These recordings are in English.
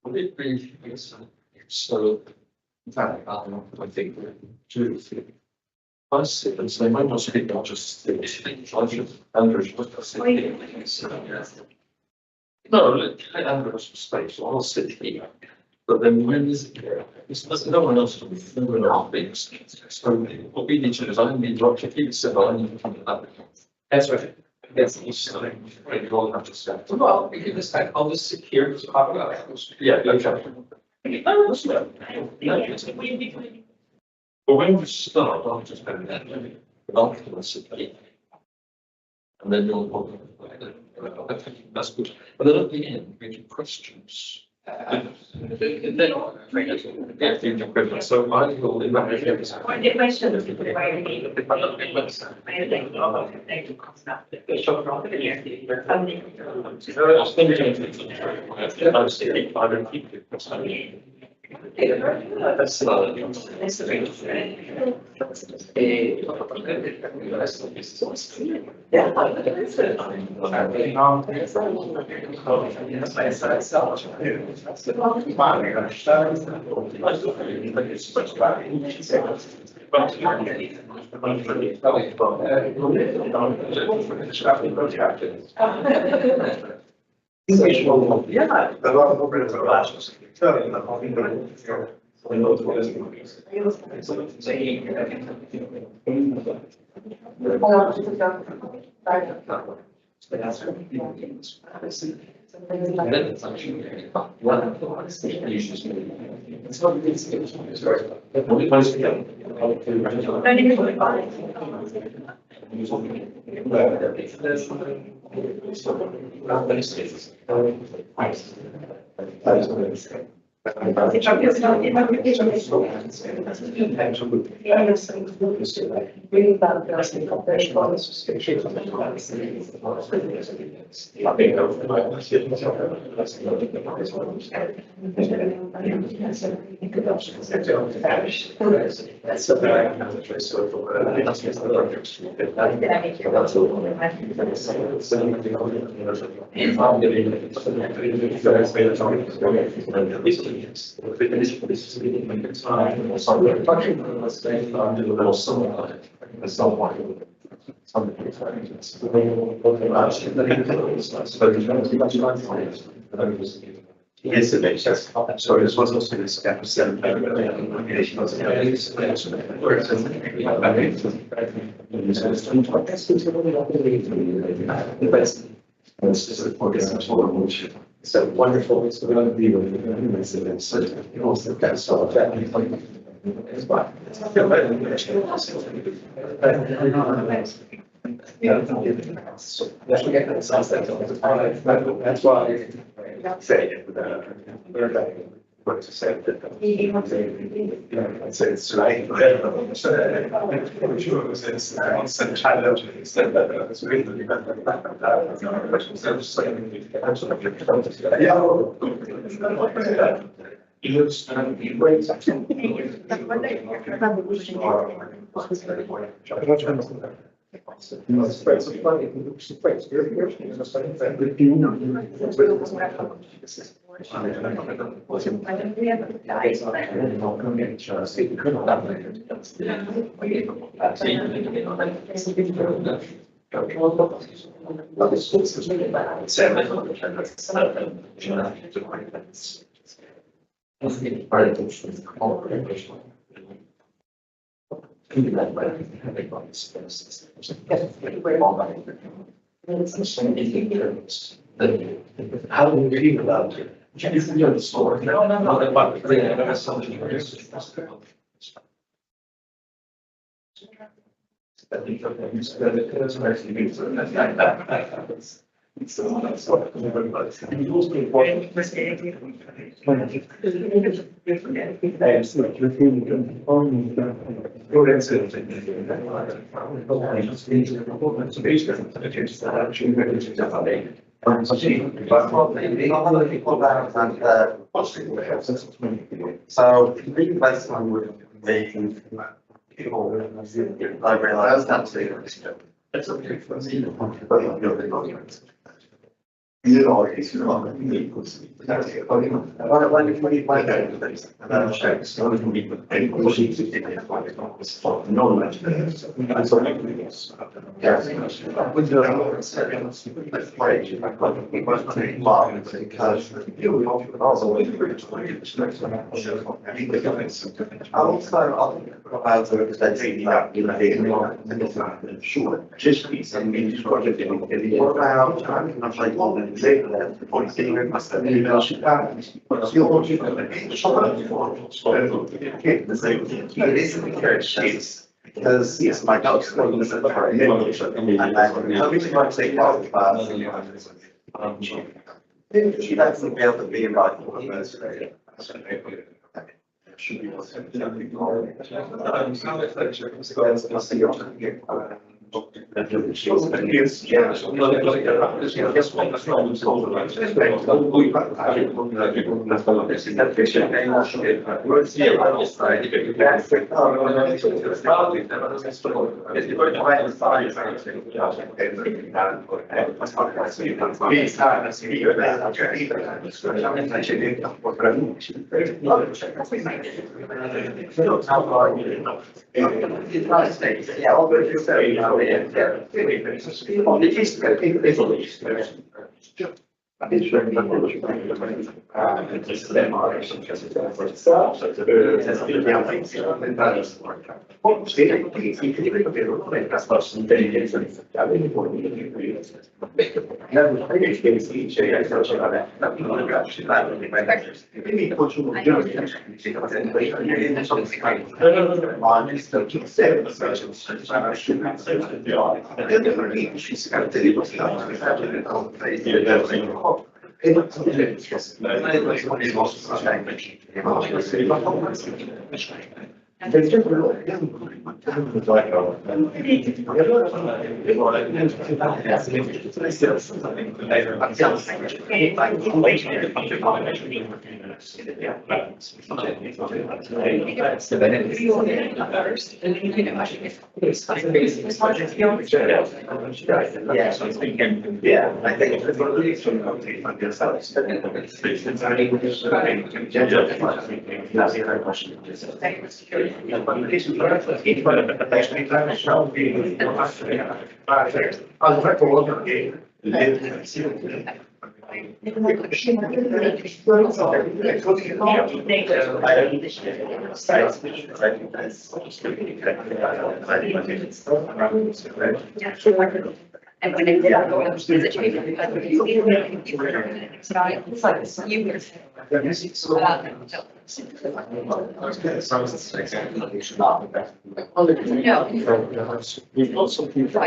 Would it be so? In fact, I think two. I sit and say, might not speak, not just think, I should, Andrew, no, let Andrew have some space, I'll sit here. But then when there's no one else, no one else being, so what we need to do is I need Roger, he said, I need to come to that. That's right. Yes, he's really all have to say. Well, we can just, I'll just sit here and talk about it. Yeah, okay. But when we start, I'll just go there, but afterwards, and then you'll, I think that's good. But then at the end, we do questions. So I will imagine. Yes, it makes sense. Sorry, this was also this episode. So wonderful. It's going to be that's why I say it what to say that I say it's right. I'm sure it's a challenge. It's really how do you feel about it? You the story. No, So, the replacement would be I realised that's the. It's okay for me. You know, it's not. When you find out that that checks, so it can be any questions in it, no much. And so, yes, with the because you also about the representation that you know, sure, just some project in the I'm like, the point because yes, my doubts and I really want to say she doesn't be able to be invited for the birthday. Should be yeah, I think it's and when it's visit it's like years. We've got some people.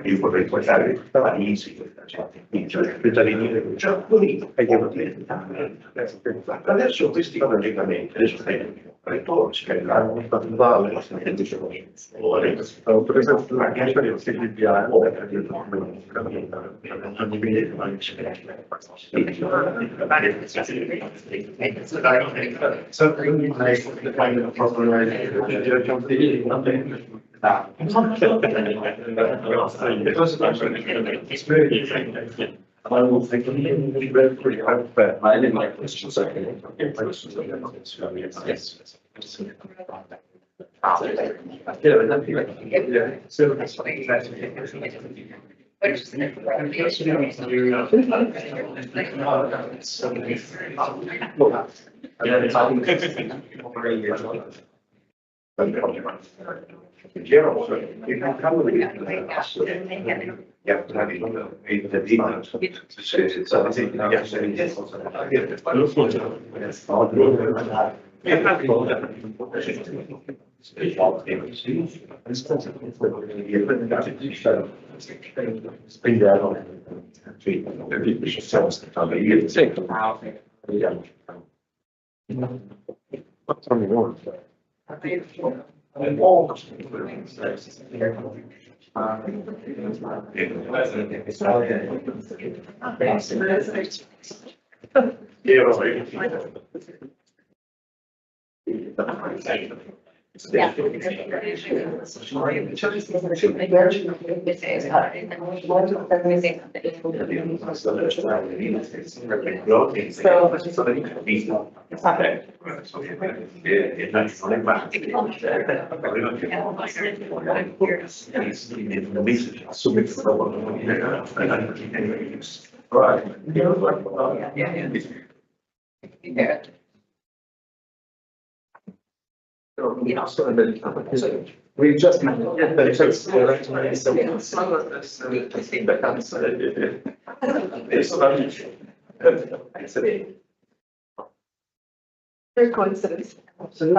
io vorrei portare all'inizio, adesso questi collegamenti, adesso ritorci che hanno per esempio la chiesa del Filipiano I will think of it pretty hard, but I didn't like this just second. Yes. We just coincidence. I'm sure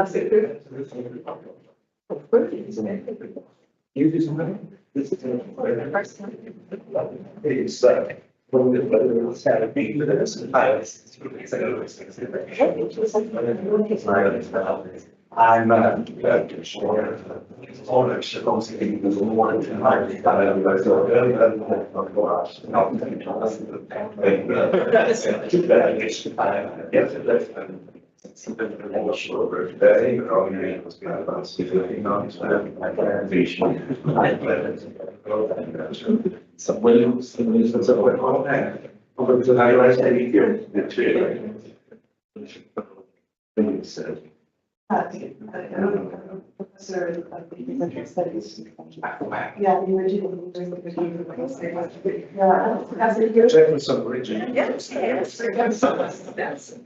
all of Yeah, you were doing some original. Yes,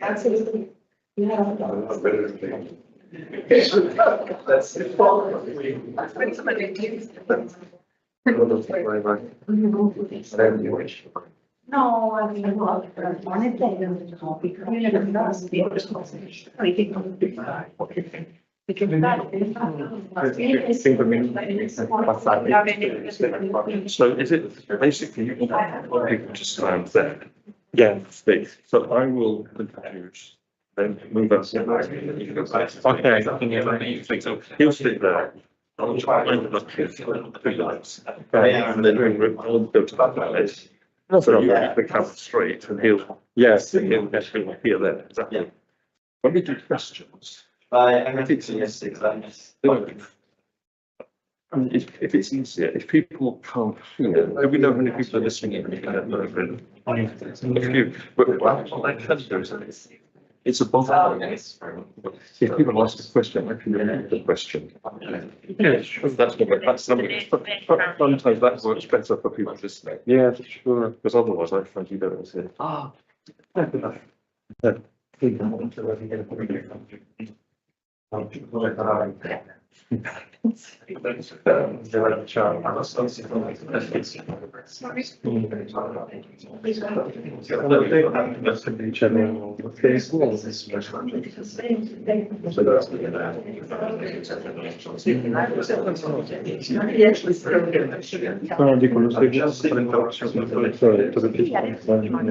absolutely. Yeah. That's no, I mean, well, one day, you never know. So is it basically people just stand there? Yeah, speak. So I will introduce, then move us. Okay. So he'll sit there. I'll try and look at 2 lights. And then we'll go to that place. So you keep the camera straight and he'll, yes, he'll hear that. Exactly. When we do questions. I think it's exactly. If it's easier, if people can't hear, do we know how many people are listening? It's a bother. If people ask a question, I can repeat the question. Yeah, sure. That's something. But sometimes that works better for people listening. Yeah, sure. Because otherwise, I find you don't say. Ah. No, dico, lo stai già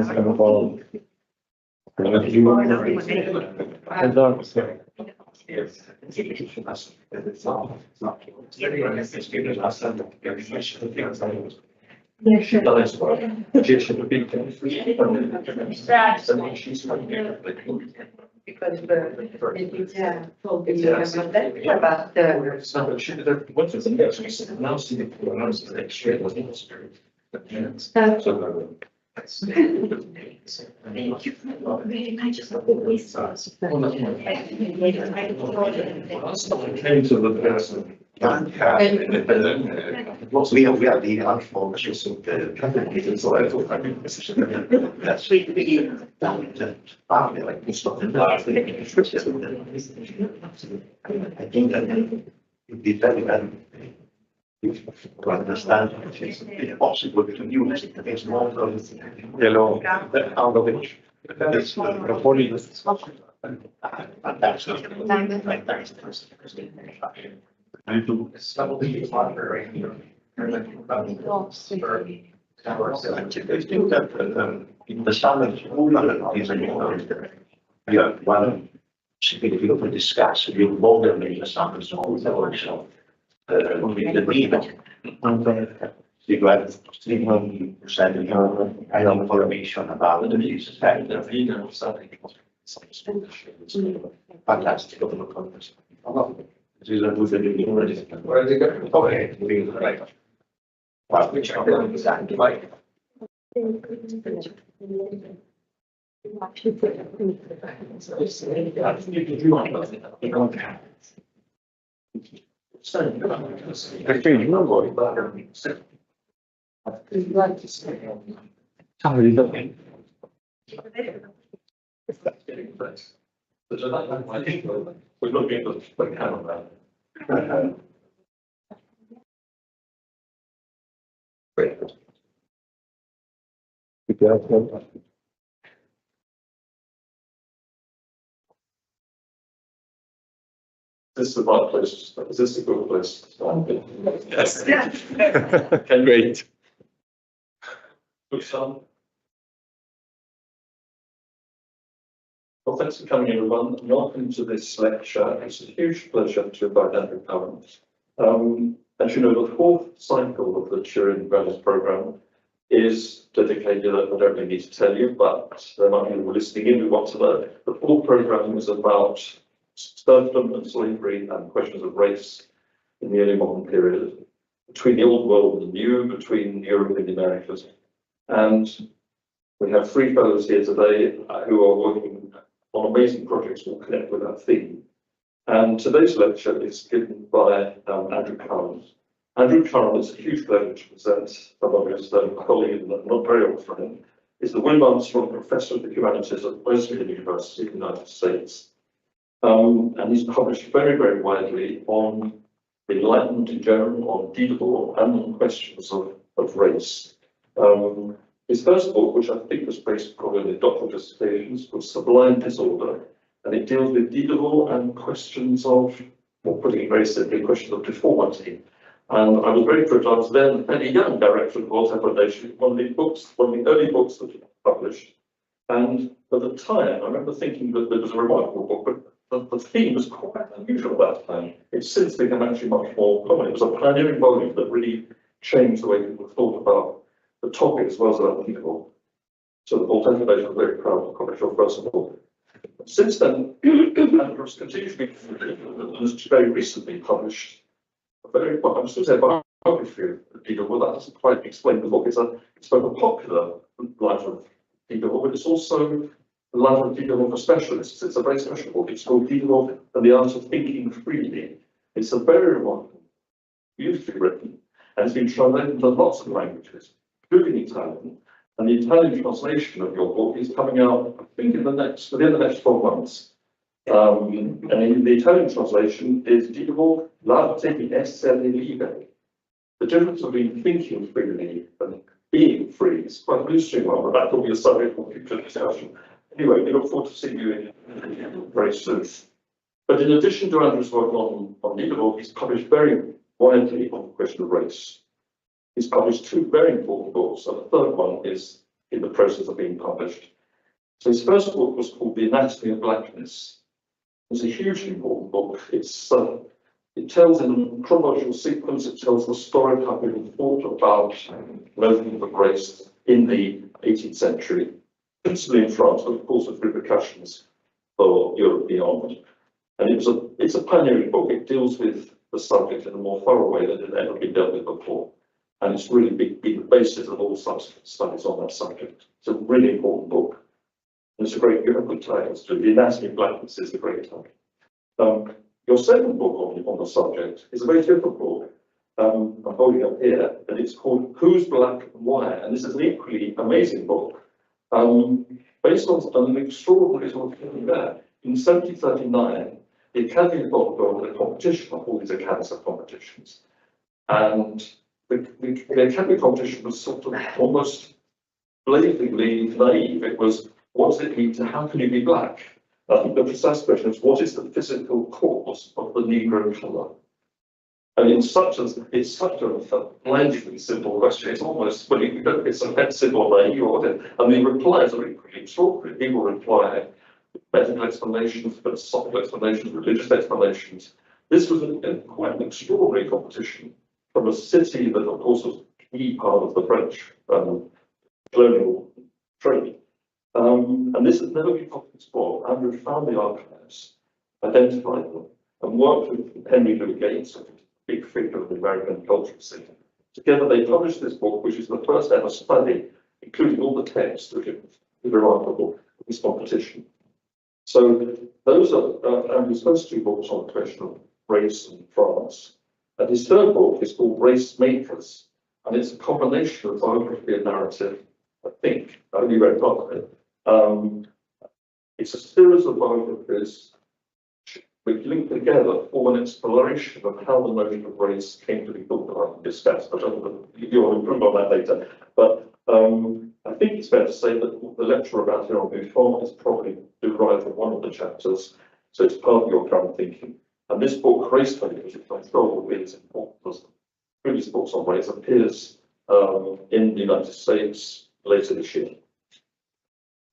prendendo un po'. Esatto, sì. Because the told me about the We are the unfortunate I think that it would be very well to understand it's possible to use this model. Glielo out of it. Proponi In the summer school, yeah, one significant to discuss with modern in the summer school also. With the people. You got 3% I don't information about the disease factor. Fantastic. This is a good thing. Where is it going? Okay, we right. Well, which are like. perché io non vuoi. Ciao, We're looking at the camera. This is the right place to start. Is this a good place to start? Yes. Can Great. Good son. Well, thanks for coming everyone. Welcome to this lecture. It's a huge pleasure to invite Andrew Curran. As you know, the fourth cycle of the Curran Graduate Programme is dedicated, I don't really need to tell you, but there might be people listening in who want to know. The fourth programme is about serfdom and slavery and questions of race in the early modern period, between the old world and the new, between Europe and the Americas. And we have three fellows here today who are working on amazing projects that will connect with that theme. And today's lecture is given by Andrew Curran. Andrew Curran, it's a huge pleasure to present among us, a colleague and not very old friend, is the William Armstrong Professor of the Humanities at Wesleyan University in the United States. And he's published very, very widely on enlightenment in general, on Diderot, and on questions of race. His first book, which I think was based probably on his doctoral dissertations, was Sublime Disorder, and it deals with Diderot and questions of, or putting it very simply, questions of deformity. And I was very privileged. I was then fairly young director of the Voltaire Foundation, one of the early books that he published. And at the time, I remember thinking that it was a remarkable book, but the theme was quite unusual at that time. It's since become actually much more common. It was a pioneering volume that really changed the way people thought about the topic as well as about people. So the Voltaire Foundation was very proud to publish your first book. Since then, Andrew continues to be has very recently published a very, well, I'm supposed to say biography of Diderot. Well, that doesn't quite explain the book. It's both a popular life of Diderot, but it's also the life of Diderot for specialists. It's a very special book. It's called Diderot and the Art of Thinking Freely. It's a very remarkable, beautifully written, and it's been translated into lots of languages, including Italian. And the Italian translation of your book is coming out, I think, within the next 12 months. And in the Italian translation is dico l'arte di essere liberi. The difference between thinking freely and being free is quite an interesting one, but that will be a subject for future discussion. Anyway, we look forward to seeing you in very soon. But in addition to Andrew's work on Diderot, he's published very widely on the question of race. He's published two very important books, and the third one is in the process of being published. So his first book was called The Anatomy of Blackness. It's a hugely important book. It tells in a chronological sequence, it tells the story of how people thought about measurement of race in the 18th century, principally in France, but of course with repercussions for Europe beyond. And it's a pioneering book. It deals with the subject in a more thorough way than it had ever been dealt with before. And it's really been the basis of all subsequent studies on that subject. It's a really important book. And it's a great, you have good titles too. The Anatomy of Blackness is a great title. Your second book on the subject is a very different book. I'm holding up here, and it's called Who's Black and Why? And this is an equally amazing book, based on an extraordinary sort of thing there. In 1739, the Academy of Buffon had a competition of all these cancer competitions. And the Academy competition was sort of almost blatantly naive. It was, what does it mean to, how can you be black? I think the precise question is, what is the physical cause of the Negro colour? And it's such a blindingly simple question. It's almost, well, it's offensive or naive or whatever. And the replies are equally extraordinary. People reply medical explanations, philosophical explanations, religious explanations. This was quite an extraordinary competition from a city that, of course, was a key part of the French colonial trade. And this has never been copied before. Andrew found the archives, identified them, and worked with Henry Louis Gates, a big figure of the American cultural scene. Together they published this book, which is the first ever study, including all the texts, which is remarkable, of this competition. So those are Andrew's first two books on the question of race in France. And his third book is called Race Makers, and it's a combination of biography and narrative, I think. I only read part of it. It's a series of biographies which link together for an exploration of how the notion of race came to be thought about and discussed. I don't know if you want to improve on that later, but I think it's fair to say that the lecture about here on Buffon is probably derived from one of the chapters, so it's part of your current thinking. And this book, Race Makers, which I'm sure will be as important as previous books on race, appears in the United States later this year.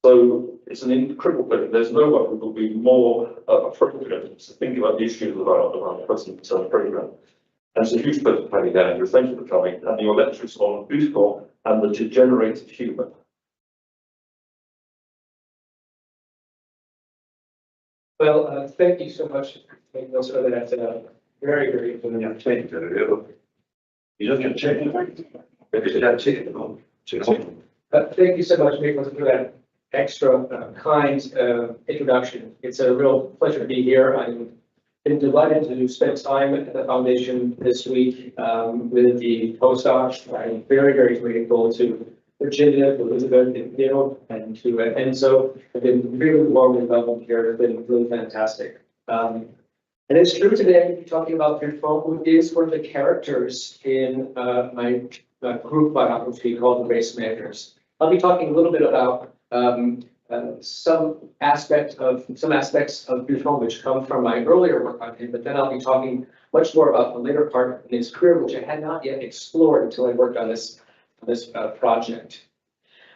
So it's an incredible pleasure. There's no one who will be more appropriate to think about the issues of our present programme. And it's a huge pleasure to have you there, Andrew. Thank you for coming. And your lecture is on Buffon and the Degenerated Human. Well, thank you so much for taking us for that very, very good opportunity. You don't get checked. Thank you so much, Nicholas, for that extra kind introduction. It's a real pleasure to be here. I'm been delighted to spend time at the foundation this week with the postdocs. I'm very, very grateful to Virginia, to Elizabeth, and Neil, and to Enzo. I've been really warmly welcomed here. It's been really fantastic. And it's true today, I'm talking about Buffon, who is one of the characters in my group biography called The Race Makers. I'll be talking a little bit about some aspects of Buffon which come from my earlier work on him, but then I'll be talking much more about the later part in his career, which I had not yet explored until I worked on this project.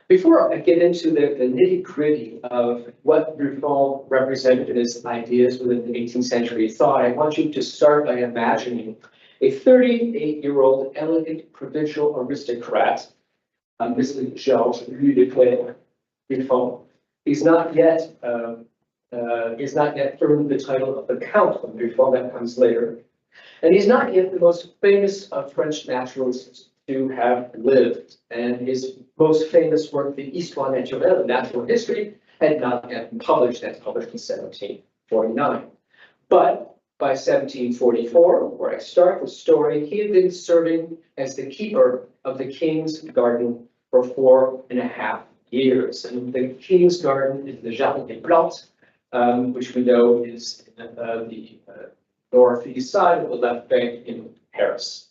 Before I get into the nitty-gritty of what Buffon represented in his ideas within the 18th century thought, I want you to start by imagining a 38-year-old elegant provincial aristocrat, Mr. Georges Buffon. He's not yet earned the title of the Count of Buffon. That comes later, and he's not yet the most famous of French naturalists to have lived. And his most famous work, the Histoire naturelle, Natural History, had not yet been published. That's published in 1749. But by 1744, where I start the story, he had been serving as the keeper of the King's Garden for 4.5 years. And the King's Garden is the Jardin des Plantes, which we know is the northeast side of the left bank in Paris.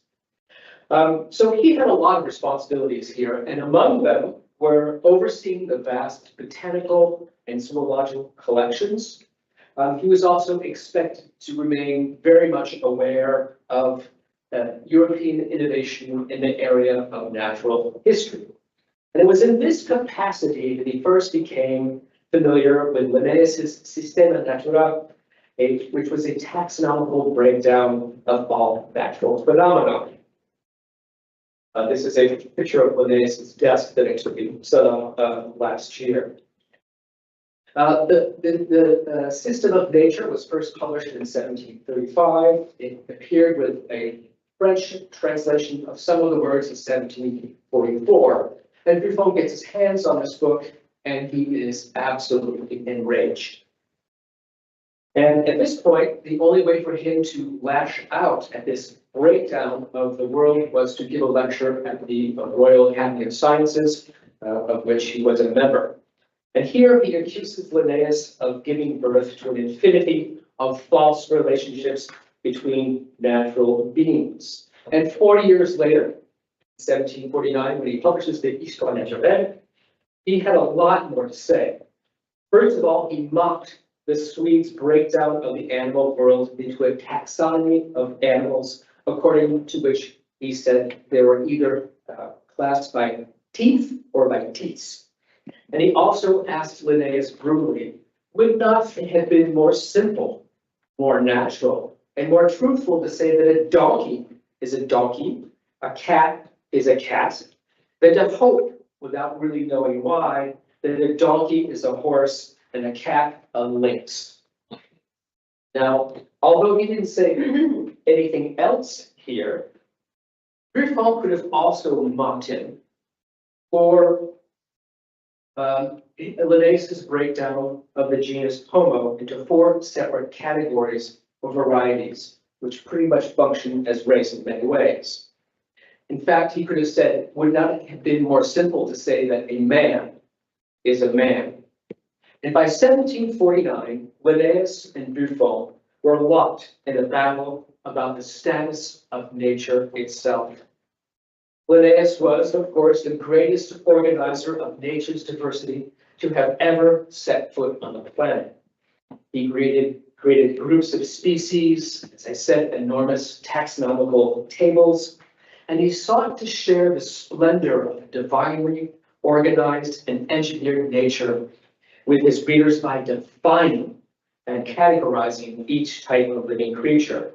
So he had a lot of responsibilities here, and among them were overseeing the vast botanical and zoological collections. He was also expected to remain very much aware of European innovation in the area of natural history. And it was in this capacity that he first became familiar with Linnaeus's Systema Naturae, which was a taxonomical breakdown of all natural phenomena. This is a picture of Linnaeus's desk that I took in last year. The System of Nature was first published in 1735. It appeared with a French translation of some of the words in 1744. And Buffon gets his hands on this book, and he is absolutely enraged. And at this point, the only way for him to lash out at this breakdown of the world was to give a lecture at the Royal Academy of Sciences, of which he was a member. And here he accuses Linnaeus of giving birth to an infinity of false relationships between natural beings. And 40 years later, 1749, when he publishes the Histoire naturelle, he had a lot more to say. First of all, he mocked the Swedes' breakdown of the animal world into a taxonomy of animals, according to which he said they were either classed by teeth or by teats. And he also asked Linnaeus brutally, would not it have been more simple, more natural, and more truthful to say that a donkey is a donkey, a cat is a cat, than to hope, without really knowing why, that a donkey is a horse and a cat a lynx. Now, although he didn't say anything else here, Buffon could have also mocked him for Linnaeus's breakdown of the genus Homo into 4 separate categories or varieties, which pretty much function as race in many ways. In fact, he could have said, would not it have been more simple to say that a man is a man? And by 1749, Linnaeus and Buffon were locked in a battle about the status of nature itself. Linnaeus was, of course, the greatest organizer of nature's diversity to have ever set foot on the planet. He created groups of species, as I said, enormous taxonomical tables, and he sought to share the splendor of divinely organized and engineered nature with his readers by defining and categorizing each type of living creature.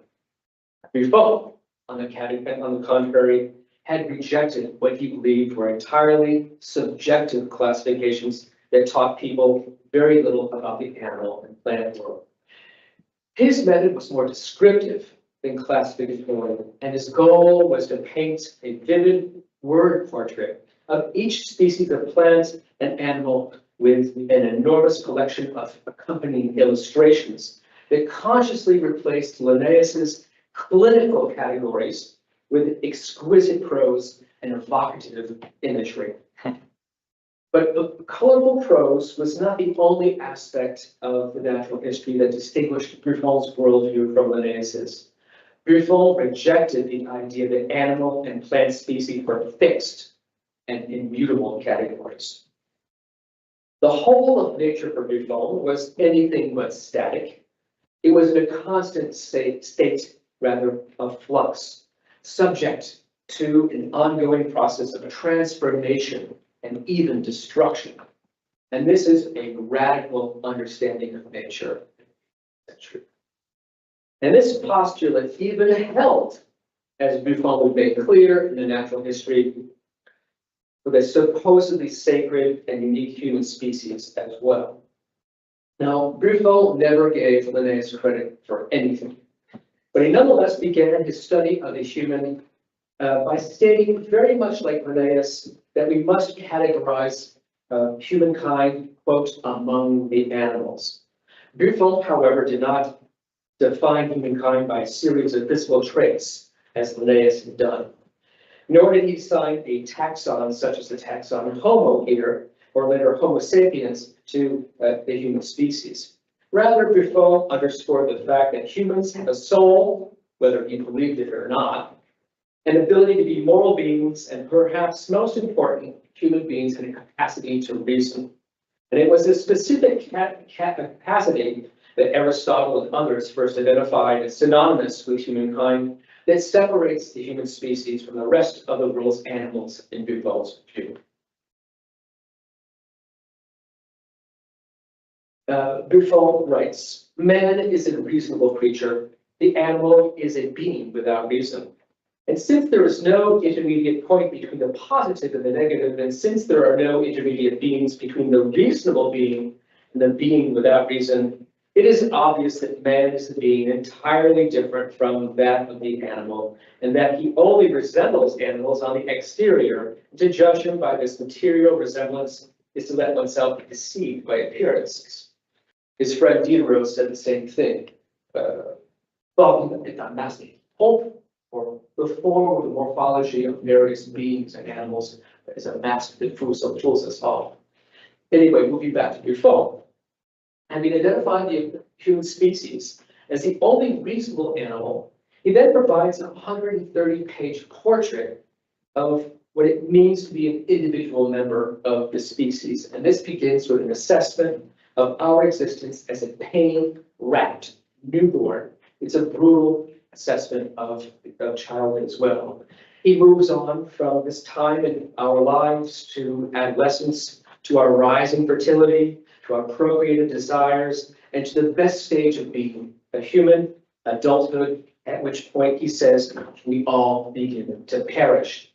Buffon, on the contrary, had rejected what he believed were entirely subjective classifications that taught people very little about the animal and plant world. His method was more descriptive than classificatory, and his goal was to paint a vivid word portrait of each species of plant and animal with an enormous collection of accompanying illustrations that consciously replaced Linnaeus's clinical categories with exquisite prose and evocative imagery. But the colorful prose was not the only aspect of the natural history that distinguished Buffon's worldview from Linnaeus's. Buffon rejected the idea that animal and plant species were fixed and immutable categories. The whole of nature for Buffon was anything but static. It was in a constant state of flux, subject to an ongoing process of transformation and even destruction. And this is a radical understanding of nature. And this postulate even held, as Buffon would make clear in the natural history, for the supposedly sacred and unique human species as well. Now, Buffon never gave Linnaeus credit for anything, but he nonetheless began his study of the human by stating, very much like Linnaeus, that we must categorize humankind, quote, among the animals. Buffon, however, did not define humankind by a series of physical traits, as Linnaeus had done. Nor did he assign a taxon, such as the taxon Homo here, or later Homo sapiens, to the human species. Rather, Buffon underscored the fact that humans have a soul, whether he believed it or not, an ability to be moral beings, and perhaps most important, human beings have a capacity to reason. And it was this specific capacity that Aristotle and others first identified as synonymous with humankind that separates the human species from the rest of the world's animals in Buffon's view. Buffon writes, man is a reasonable creature, the animal is a being without reason. And since there is no intermediate point between the positive and the negative, and since there are no intermediate beings between the reasonable being and the being without reason, it is obvious that man is a being entirely different from that of the animal, and that he only resembles animals on the exterior. To judge him by this material resemblance is to let oneself be deceived by appearances. His friend Diderot said the same thing. Hope or the form or the morphology of various beings and animals is a mask that fools us all. Anyway, moving back to Buffon. Having identified the human species as the only reasonable animal, he then provides a 130-page portrait of what it means to be an individual member of the species. And this begins with an assessment of our existence as a pain-racked newborn. It's a brutal assessment of childhood as well. He moves on from this time in our lives to adolescence, to our rising fertility, to our procreative desires, and to the best stage of being a human, adulthood, at which point he says we all begin to perish.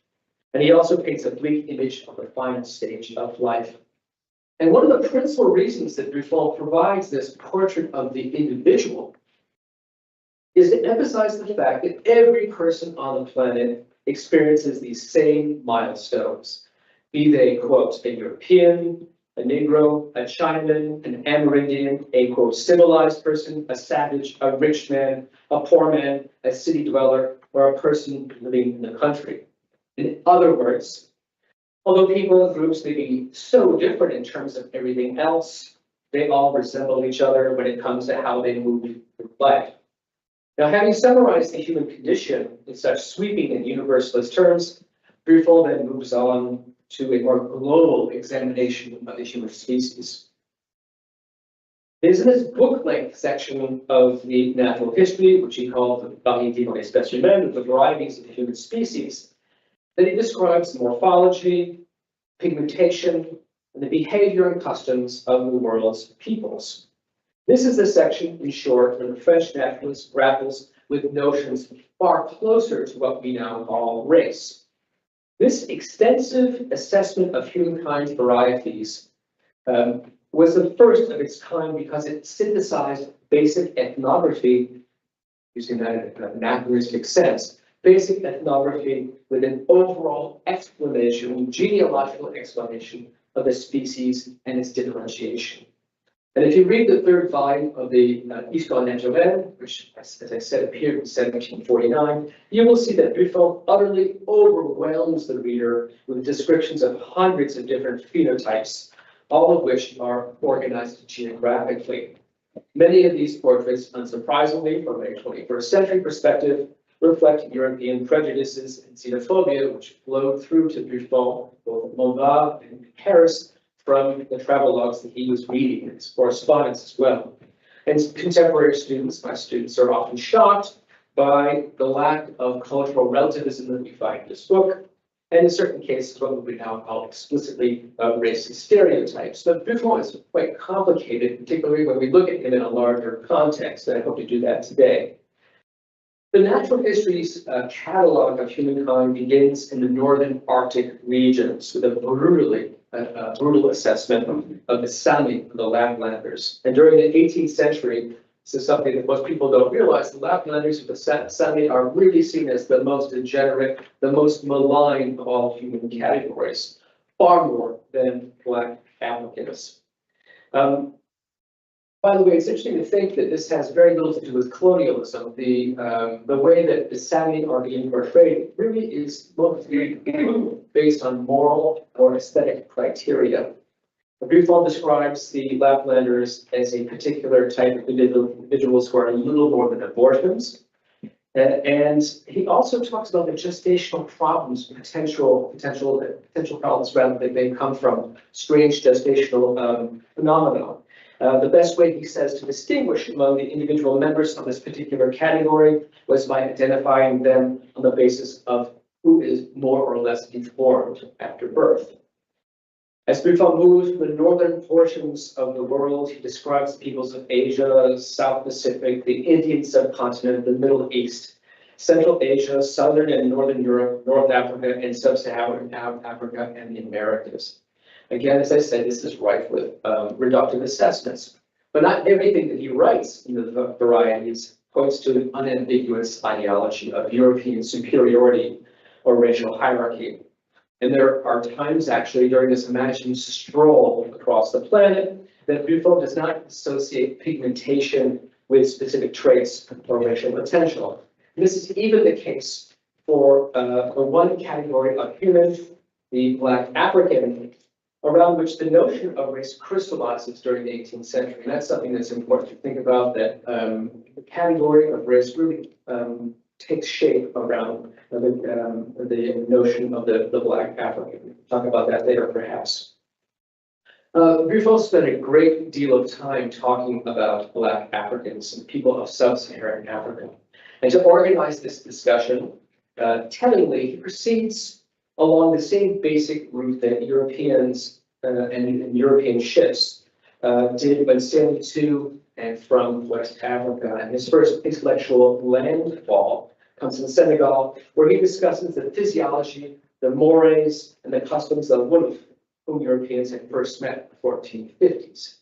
And he also paints a bleak image of the final stage of life. And one of the principal reasons that Buffon provides this portrait of the individual is to emphasize the fact that every person on the planet experiences these same milestones, be they, quote, a European, a Negro, a Chinaman, an Amerindian, a, quote, civilized person, a savage, a rich man, a poor man, a city dweller, or a person living in the country. In other words, although people and groups may be so different in terms of everything else, they all resemble each other when it comes to how they move through life. Now, having summarized the human condition in such sweeping and universalist terms, Buffon then moves on to a more global examination of the human species. It is in this book-length section of the natural history, which he called the Variétés dans l'espèce humaine, the varieties of the human species, that he describes morphology, pigmentation, and the behavior and customs of the world's peoples. This is the section, in short, where the French naturalist grapples with notions far closer to what we now call race. This extensive assessment of humankind's varieties was the first of its kind because it synthesized basic ethnography, using that in an anachronistic sense, basic ethnography with an overall explanation, genealogical explanation of the species and its differentiation. And if you read the third volume of the Histoire naturelle, which, as I said, appeared in 1749, you will see that Buffon utterly overwhelms the reader with descriptions of hundreds of different phenotypes, all of which are organized geographically. Many of these portraits, unsurprisingly, from a 21st century perspective, reflect European prejudices and xenophobia, which flowed through to Buffon, both at Montmartre and in Paris, from the travelogues that he was reading, his correspondence as well. And contemporary students, my students, are often shocked by the lack of cultural relativism that we find in this book, and in certain cases, what we now call explicitly racist stereotypes. But Buffon is quite complicated, particularly when we look at him in a larger context, and I hope to do that today. The natural history's catalog of humankind begins in the northern Arctic regions with a brutal assessment of the Sami, the Laplanders. And during the 18th century, this is something that most people don't realize, the Laplanders of the Sami are really seen as the most degenerate, the most malign of all human categories, far more than Black Africans. By the way, it's interesting to think that this has very little to do with colonialism. The way that the Sami are being portrayed really is mostly based on moral or aesthetic criteria. Buffon describes the Laplanders as a particular type of individuals who are little more than abortions. And he also talks about the gestational problems, potential problems rather that may come from strange gestational phenomena. The best way, he says, to distinguish among the individual members of this particular category was by identifying them on the basis of who is more or less deformed after birth. As Buffon moves from the northern portions of the world, he describes the peoples of Asia, South Pacific, the Indian subcontinent, the Middle East, Central Asia, Southern and Northern Europe, North Africa, and Sub-Saharan Africa, and the Americas. Again, as I said, this is rife with reductive assessments, but not everything that he writes in the varieties points to an unambiguous ideology of European superiority or racial hierarchy. And there are times actually during this imagined stroll across the planet that Buffon does not associate pigmentation with specific traits or racial potential. And this is even the case for one category of human, the Black African, around which the notion of race crystallizes during the 18th century. And that's something that's important to think about, that the category of race really takes shape around the notion of the Black African. We'll talk about that later, perhaps. Buffon spent a great deal of time talking about Black Africans and people of Sub-Saharan Africa. And to organize this discussion, tellingly, he proceeds along the same basic route that Europeans and European ships did when sailing to and from West Africa. And his first intellectual landfall comes in Senegal, where he discusses the physiology, the mores, and the customs of Wolof, whom Europeans had first met in the 1450s.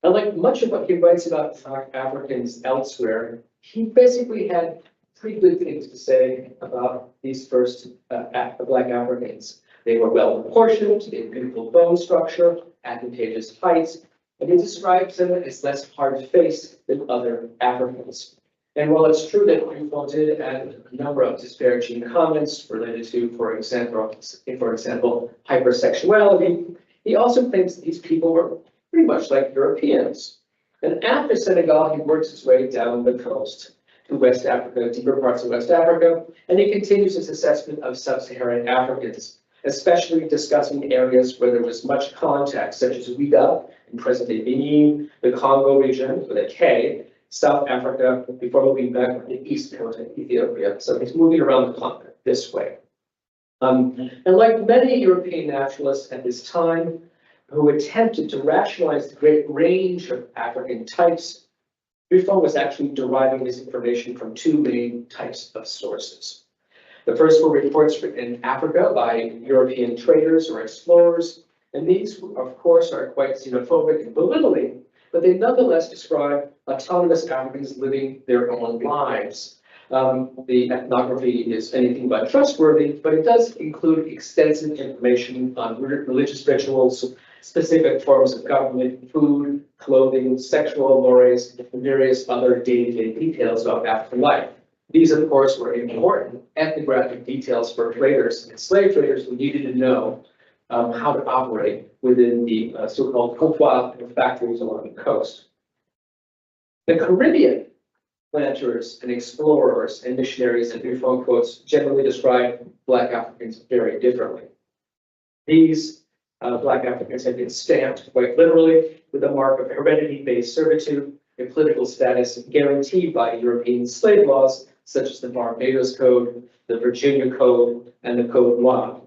And like much of what he writes about Africans elsewhere, he basically had pretty good things to say about these first Black Africans. They were well proportioned, they had beautiful bone structure, advantageous heights, and he describes them as less hard-faced than other Africans. And while it's true that Buffon did add a number of disparaging comments related to, for example, hypersexuality, he also thinks that these people were pretty much like Europeans. And after Senegal, he works his way down the coast to West Africa, deeper parts of West Africa, and he continues his assessment of Sub-Saharan Africans, especially discussing areas where there was much contact, such as Ouidah in present-day Benin, the Congo region with a K, South Africa, before moving back to the east coast of Ethiopia. So he's moving around the continent this way. And like many European naturalists at this time, who attempted to rationalize the great range of African types, Buffon was actually deriving this information from two main types of sources. The first were reports in Africa by European traders or explorers, and these, of course, are quite xenophobic and belittling, but they nonetheless describe autonomous Africans living their own lives. The ethnography is anything but trustworthy, but it does include extensive information on religious rituals, specific forms of government, food, clothing, sexual mores, and various other day-to-day details about African life. These, of course, were important ethnographic details for traders and slave traders who needed to know how to operate within the so-called comptoir factories along the coast. The Caribbean planters and explorers and missionaries that Buffon quotes generally describe Black Africans very differently. These Black Africans had been stamped quite literally with a mark of heredity-based servitude and political status guaranteed by European slave laws, such as the Barbados Code, the Virginia Code, and the Code Noir.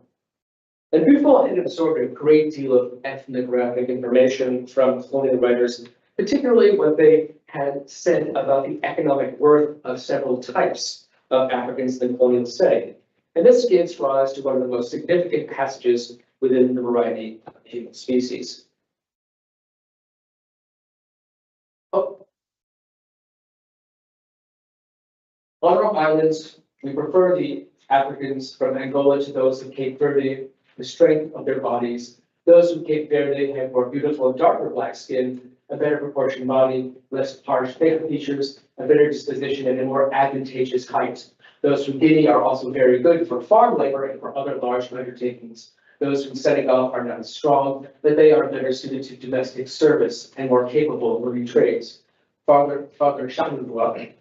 And Buffon had absorbed a great deal of ethnographic information from colonial writers, particularly what they had said about the economic worth of several types of Africans in the colonial setting. And this gives rise to one of the most significant passages within the variety of human species. On our islands, we prefer the Africans from Angola to those of Cape Verde, the strength of their bodies. Those from Cape Verde have more beautiful, darker black skin, a better proportioned body, less harsh facial features, a better disposition, and a more advantageous height. Those from Guinea are also very good for farm labor and for other large undertakings. Those from Senegal are not as strong, but they are better suited to domestic service and more capable of learning trades. Father Shamdua,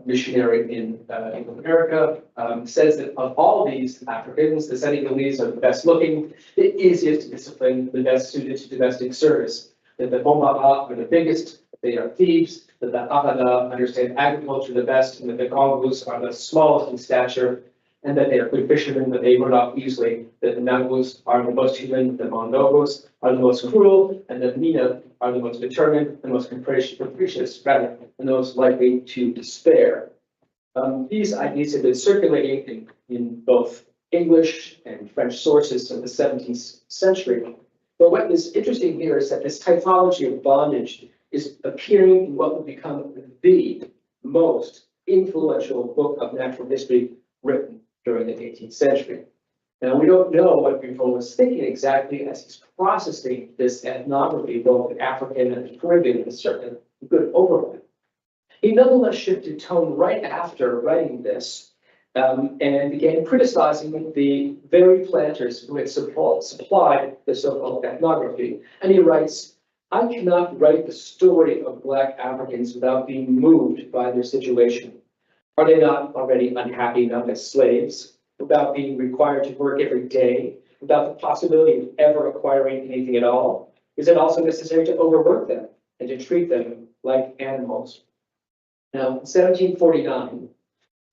missionary in America, says that of all these Africans, the Senegalese are the best looking, the easiest to discipline, the best suited to domestic service. That the Bombaba are the biggest, they are thieves, that the Agada understand agriculture the best, and that the Gongus are the smallest in stature, and that they are good fishermen, but they run off easily, that the Nangus are the most human, the Mondogos are the most cruel, and the Mina are the most determined, the most capricious, rather, and the most likely to despair. These ideas have been circulating in both English and French sources in the 17th century. But what is interesting here is that this typology of bondage is appearing in what would become the most influential book of natural history written during the 18th century. Now, we don't know what Buffon was thinking exactly as he's processing this ethnography, both African and Caribbean, with certain good overlap. He nonetheless shifted tone right after writing this and began criticizing the very planters who had supplied the so-called ethnography. And he writes, "I cannot write the story of Black Africans without being moved by their situation. Are they not already unhappy enough as slaves, without being required to work every day, without the possibility of ever acquiring anything at all? Is it also necessary to overwork them and to treat them like animals?" Now, in 1749,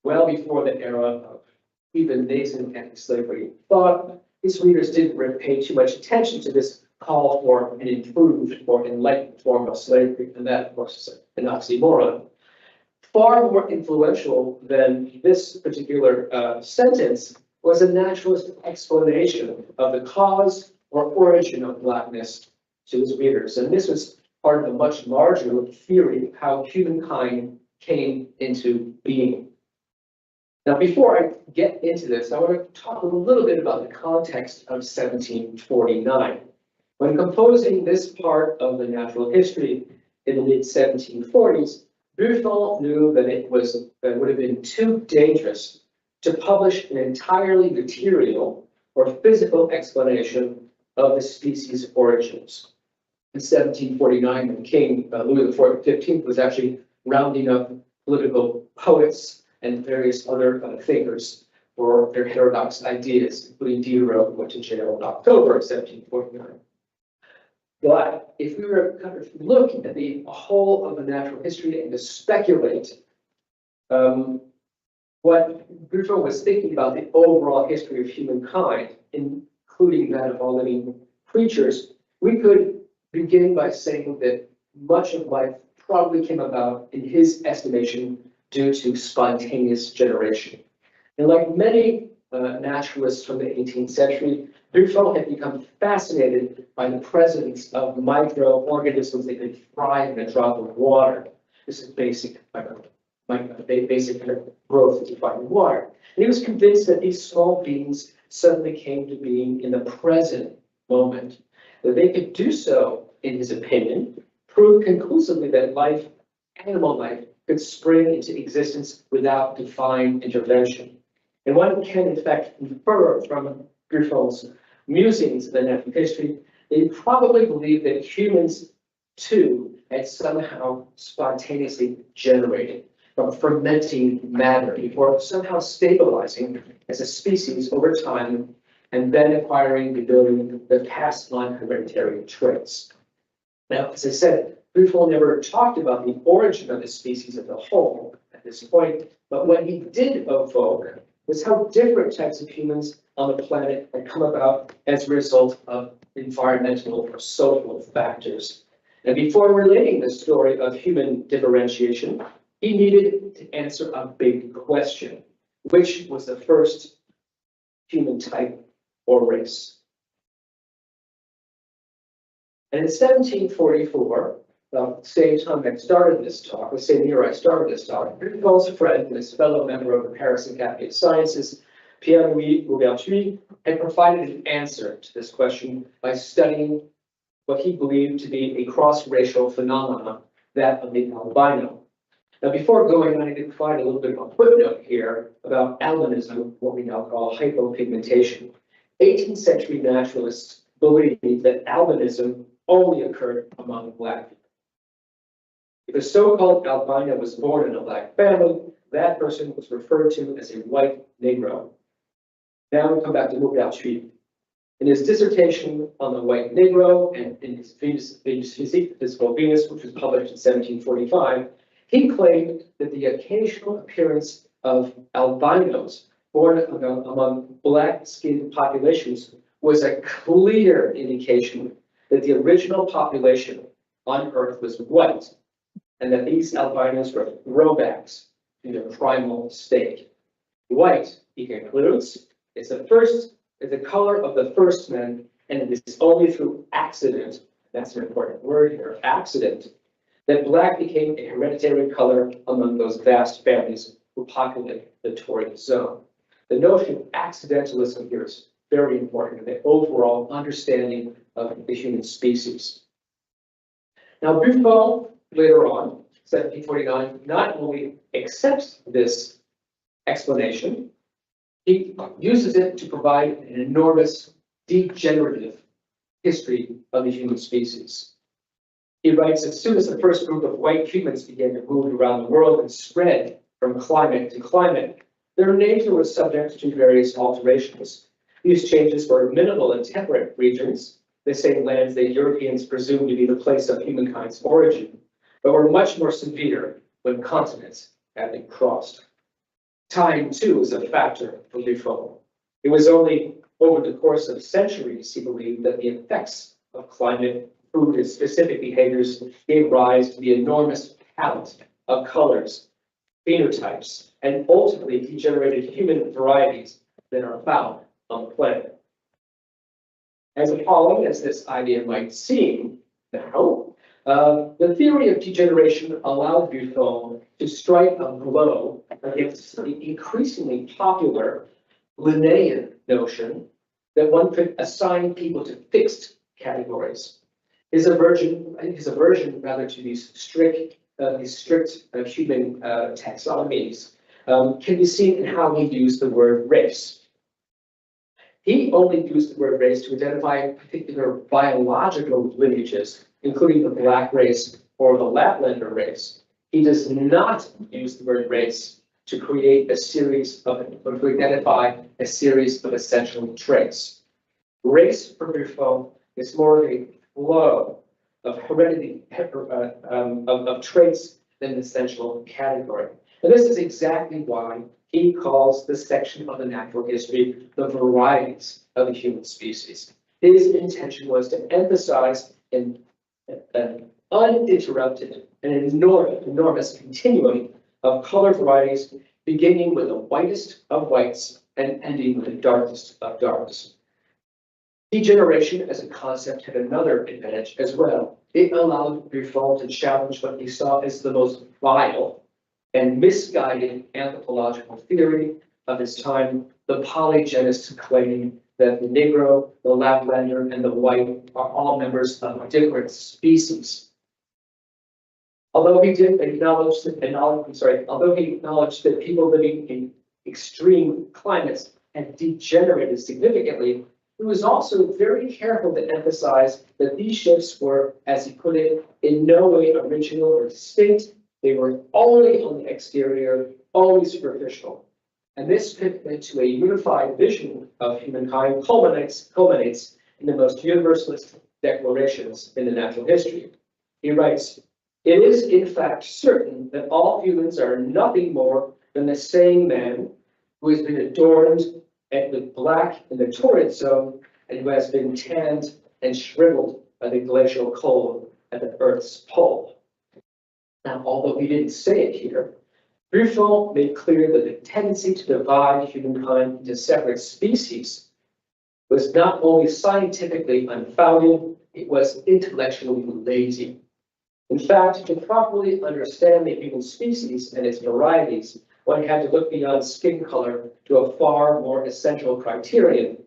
well before the era of even nascent anti-slavery thought, his readers didn't pay too much attention to this call for an improved or enlightened form of slavery, and that, of course, is an oxymoron. Far more influential than this particular sentence was a naturalist explanation of the cause or origin of Blackness to his readers. And this was part of a much larger theory of how humankind came into being. Now, before I get into this, I want to talk a little bit about the context of 1749. When composing this part of the natural history in the mid-1740s, Buffon knew that it would have been too dangerous to publish an entirely material or physical explanation of the species' origins. In 1749, when King Louis XV was actually rounding up political poets and various other thinkers for their heterodox ideas, including Diderot, who went to jail in October of 1749. But if we were to kind of look at the whole of the natural history and to speculate what Buffon was thinking about the overall history of humankind, including that of all living creatures, we could begin by saying that much of life probably came about, in his estimation, due to spontaneous generation. And like many naturalists from the 18th century, Buffon had become fascinated by the presence of microorganisms that could thrive in a drop of water. This is basic growth that you find in water. And he was convinced that these small beings suddenly came to being in the present moment. That they could do so, in his opinion, proved conclusively that life, animal life, could spring into existence without divine intervention. And one can, in fact, infer from Buffon's musings of the natural history, they probably believed that humans, too, had somehow spontaneously generated from fermenting matter before somehow stabilizing as a species over time and then acquiring the ability to pass on hereditary traits. Now, as I said, Buffon never talked about the origin of the species as a whole at this point, but what he did evoke was how different types of humans on the planet had come about as a result of environmental or social factors. And before relating the story of human differentiation, he needed to answer a big question: which was the first human type or race? And in 1744, the same time I started this talk, the same year I started this talk, Buffon's friend and his fellow member of the Paris Academy of Sciences, Pierre-Louis Louverture, had provided an answer to this question by studying what he believed to be a cross-racial phenomenon, that of the albino. Now, before going on, I need to provide a little bit of a footnote here about albinism, what we now call hypopigmentation. 18th century naturalists believed that albinism only occurred among black people. If a so-called albino was born in a black family, that person was referred to as a white Negro. Now we come back to THP. In his dissertation on the white Negro and in his Physique, Physical Venus, which was published in 1745, he claimed that the occasional appearance of albinos born among black-skinned populations was a clear indication that the original population on Earth was white, and that these albinos were throwbacks to their primal state. White, he concludes, is the color of the first men, and it is only through accident, that's an important word here, accident, that black became a hereditary color among those vast families who populate the torrid zone. The notion of accidentalism here is very important in the overall understanding of the human species. Now, Buffon, later on, 1749, not only accepts this explanation, he uses it to provide an enormous degenerative history of the human species. He writes, as soon as the first group of white humans began to move around the world and spread from climate to climate, their nature was subject to various alterations. These changes were minimal in temperate regions, the same lands that Europeans presumed to be the place of humankind's origin, but were much more severe when continents had been crossed. Time, too, is a factor for Buffon. It was only over the course of centuries, he believed, that the effects of climate, food, and specific behaviors gave rise to the enormous palette of colors, phenotypes, and ultimately degenerated human varieties that are found on the planet. As appalling as this idea might seem now, the theory of degeneration allowed Buffon to strike a blow against the increasingly popular Linnaean notion that one could assign people to fixed categories. His aversion rather to these strict human taxonomies can be seen in how he used the word race. He only used the word race to identify particular biological lineages, including the black race or the Laplander race. He does not use the word race to create a series of, or to identify a series of essential traits. Race for Buffon is more of a flow of heredity of traits than an essential category. And this is exactly why he calls this section of the natural history the varieties of the human species. His intention was to emphasize an uninterrupted and enormous continuum of color varieties, beginning with the whitest of whites and ending with the darkest of darks. Degeneration as a concept had another advantage as well. It allowed Buffon to challenge what he saw as the most vile and misguided anthropological theory of his time, the polygenist claim that the Negro, the Laplander, and the white are all members of a different species. Although he acknowledged that people living in extreme climates had degenerated significantly, he was also very careful to emphasize that these shifts were, as he put it, in no way original or distinct. They were only on the exterior, only superficial. And this commitment to a unified vision of humankind culminates in the most universalist declarations in the natural history. He writes, "It is in fact certain that all humans are nothing more than the same man who has been adorned with black in the torrid zone and who has been tanned and shriveled by the glacial cold at the Earth's pole." Now, although he didn't say it here, Buffon made clear that the tendency to divide humankind into separate species was not only scientifically unfounded, it was intellectually lazy. In fact, to properly understand the human species and its varieties, one had to look beyond skin color to a far more essential criterion: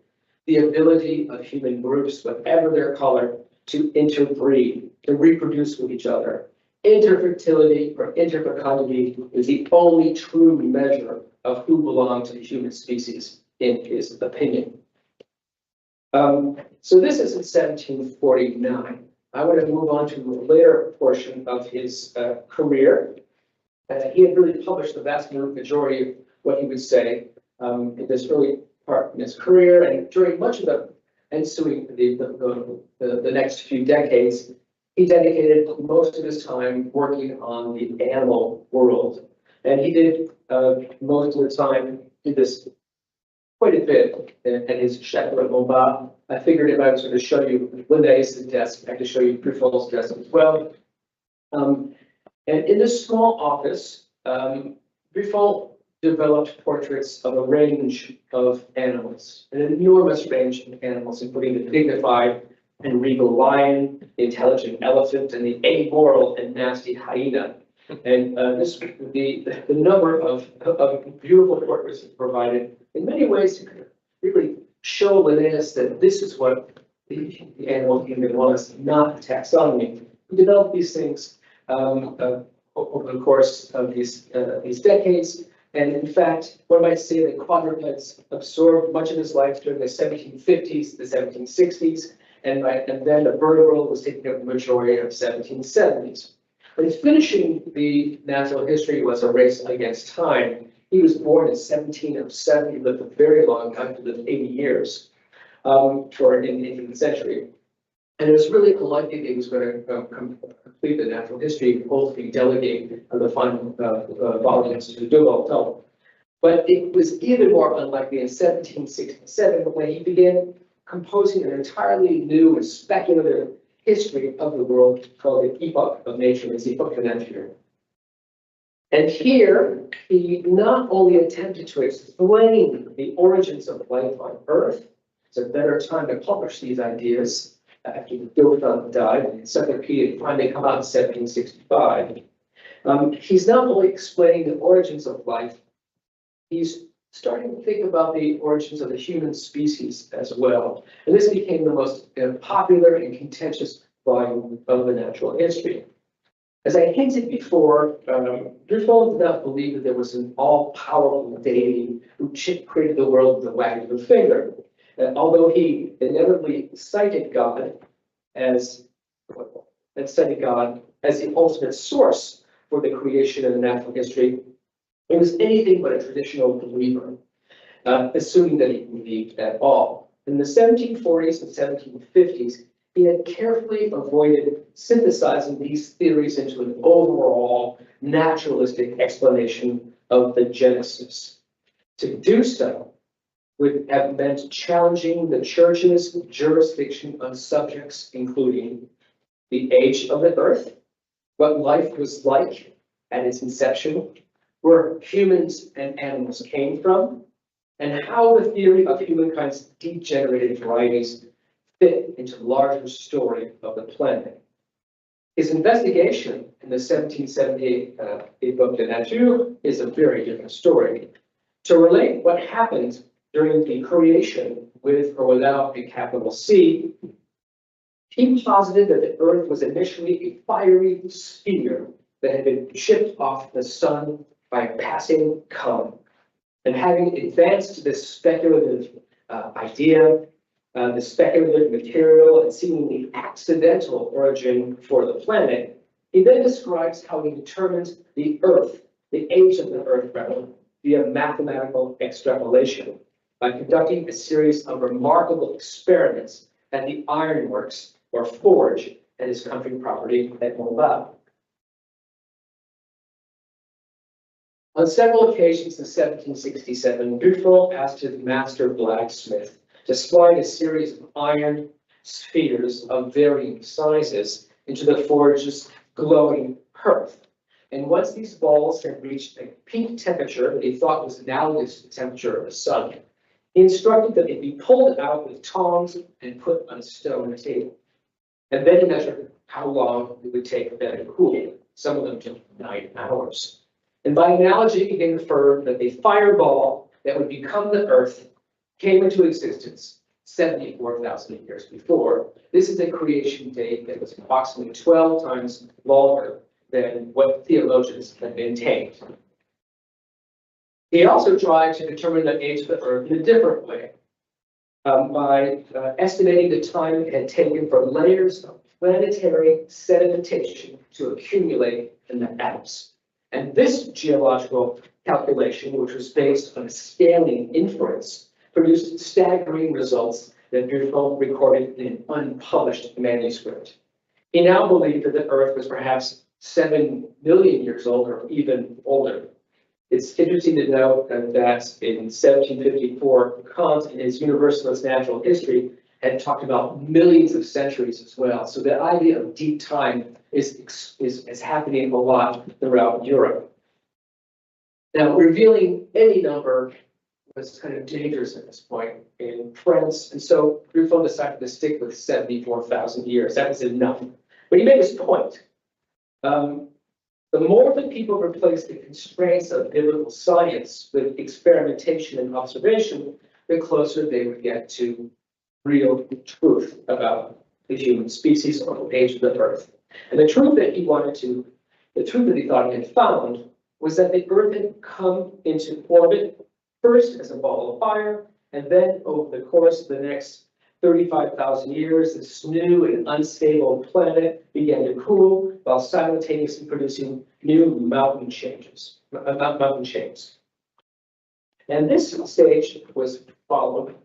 the ability of human groups, whatever their color, to interbreed, to reproduce with each other. Interfertility or interfecundity is the only true measure of who belonged to the human species, in his opinion. So this is in 1749. I want to move on to the later portion of his career. He had really published the vast majority of what he would say in this early part in his career, and during much of the ensuing the next few decades, he dedicated most of his time working on the animal world, and he did most of the time did this quite a bit at his chateau at Montbard. I figured if I was going to show you Linnaeus' desk, I could show you Buffon's desk as well. And in this small office, Buffon developed portraits of a range of animals, an enormous range of animals, including the dignified and regal lion, the intelligent elephant, and the amoral and nasty hyena. And the number of beautiful portraits provided in many ways really show Linnaeus that this is what the animal kingdom was, not a taxonomy. He developed these things over the course of these decades. And in fact, one might say that quadrupeds absorbed much of his life during the 1750s, the 1760s, and then the bird world was taking up the majority of the 1770s. But finishing the natural history was a race against time. He was born in 1707. He lived a very long time, he lived 80 years in the 18th century. And it was really unlikely that he was going to complete the natural history, hopefully delegate the final volumes to Duval. But it was even more unlikely in 1767 when he began composing an entirely new and speculative history of the world called the Epoch of Nature, his Epoch de Nature. And here, he not only attempted to explain the origins of life on Earth, it's a better time to publish these ideas after Buffon died, and the encyclopedia finally come out in 1765. He's not only explaining the origins of life, he's starting to think about the origins of the human species as well. And this became the most popular and contentious volume of the natural history. As I hinted before, Buffon did not believe that there was an all-powerful deity who created the world with a wag of the finger. Although he inevitably cited God as the ultimate source for the creation of the natural history, he was anything but a traditional believer, assuming that he believed at all. In the 1740s and 1750s, he had carefully avoided synthesizing these theories into an overall naturalistic explanation of the Genesis. To do so would have meant challenging the church's jurisdiction on subjects including the age of the earth, what life was like at its inception, where humans and animals came from, and how the theory of humankind's degenerated varieties fit into the larger story of the planet. His investigation in the 1778 Epoch de Nature is a very different story. To relate what happened during the creation with or without a capital C, he posited that the Earth was initially a fiery sphere that had been chipped off the sun by a passing comet. And having advanced this speculative idea, the speculative material and seemingly accidental origin for the planet, he then describes how he determined the Earth, the age of the Earth, rather, via mathematical extrapolation by conducting a series of remarkable experiments at the ironworks or forge at his country property at Montbard. On several occasions in 1767, Buffon asked his master blacksmith to slide a series of iron spheres of varying sizes into the forge's glowing hearth. And once these balls had reached a peak temperature that he thought was analogous to the temperature of the sun, he instructed that they be pulled out with tongs and put on a stone table. And then he measured how long it would take for them to cool. Some of them took 9 hours. And by analogy, he inferred that a fireball that would become the Earth came into existence 74,000 years before. This is a creation date that was approximately 12 times longer than what theologians have maintained. He also tried to determine the age of the Earth in a different way. by estimating the time it had taken for layers of planetary sedimentation to accumulate in the Alps. And this geological calculation, which was based on a scaling inference, produced staggering results that Buffon recorded in an unpublished manuscript. He now believed that the Earth was perhaps 7 million years old or even older. It's interesting to note that in 1754, Kant, in his Universalist Natural History, had talked about millions of centuries as well. So the idea of deep time is happening a lot throughout Europe. Now, revealing any number was kind of dangerous at this point in France, and so Buffon decided to stick with 74,000 years. That was enough. But he made his point. The more that people replace the constraints of biblical science with experimentation and observation, the closer they would get to real truth about the human species or the age of the Earth. And the truth that he thought he had found was that the Earth had come into orbit first as a ball of fire, and then over the course of the next 35,000 years, this new and unstable planet began to cool while simultaneously producing new mountain chains. And this stage was followed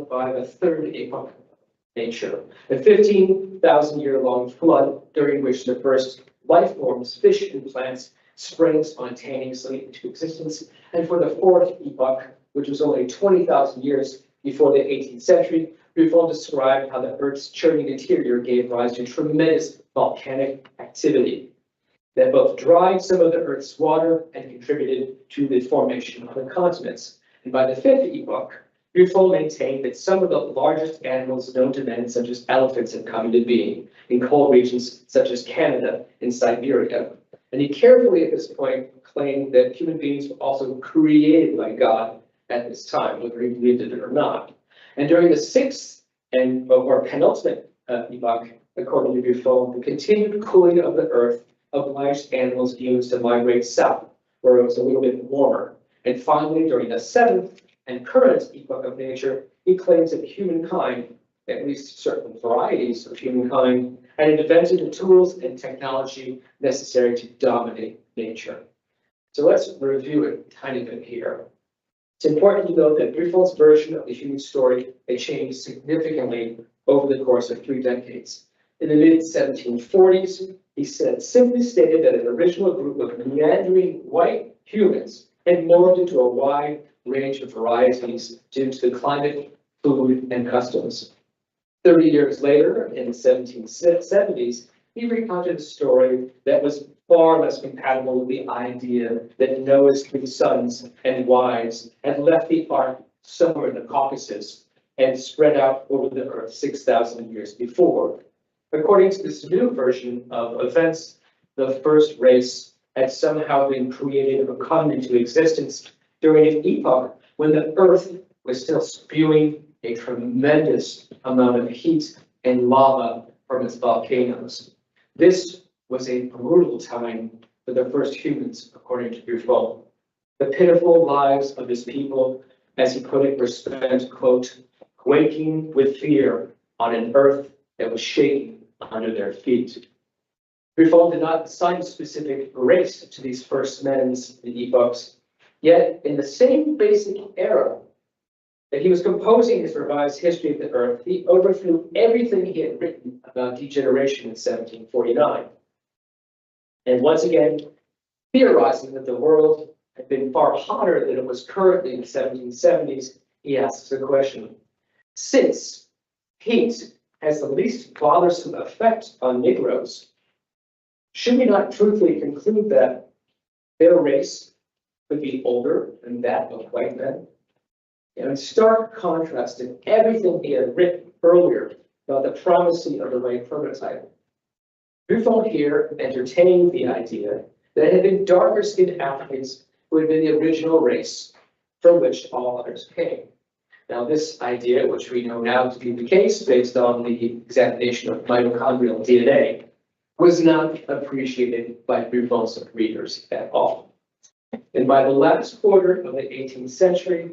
by the third epoch of nature, a 15,000-year-long flood during which the first life forms, fish and plants, sprang spontaneously into existence. And for the fourth epoch, which was only 20,000 years before the 18th century, Buffon described how the Earth's churning interior gave rise to tremendous volcanic activity that both dried some of the Earth's water and contributed to the formation of the continents. And by the fifth epoch, Buffon maintained that some of the largest animals known to men, such as elephants, had come into being in cold regions such as Canada and Siberia. And he carefully at this point claimed that human beings were also created by God at this time, whether he believed it or not. And during the sixth or penultimate epoch, according to Buffon, the continued cooling of the Earth obliged animals and humans to migrate south, where it was a little bit warmer. And finally, during the seventh and current epoch of nature, he claims that humankind, at least certain varieties of humankind, had invented the tools and technology necessary to dominate nature. So let's review it a tiny bit here. It's important to note that Buffon's version of the human story had changed significantly over the course of 3 decades. In the mid-1740s, he simply stated that an original group of meandering white humans had morphed into a wide range of varieties due to the climate, food, and customs. 30 years later, in the 1770s, he recounted a story that was far less compatible with the idea that Noah's 3 sons and wives had left the ark somewhere in the Caucasus and spread out over the earth 6,000 years before. According to this new version of events, the first race had somehow been created or come into existence during an epoch when the earth was still spewing a tremendous amount of heat and lava from its volcanoes. This was a brutal time for the first humans, according to Buffon. The pitiful lives of his people, as he put it, were spent, quote, quaking with fear on an earth that was shaking under their feet. Buffon did not assign a specific race to these first men's epochs, yet in the same basic era that he was composing his revised history of the earth, he overthrew everything he had written about degeneration in 1749. And once again, theorizing that the world had been far hotter than it was currently in the 1770s, he asks the question, since heat has the least bothersome effect on Negroes, should we not truthfully conclude that their race could be older than that of white men? And in stark contrast to everything he had written earlier about the primacy of the white prototype, Buffon here entertained the idea that it had been darker-skinned Africans who had been the original race from which all others came. Now, this idea, which we know now to be the case based on the examination of mitochondrial DNA, was not appreciated by Buffon's readers at all. And by the last quarter of the 18th century,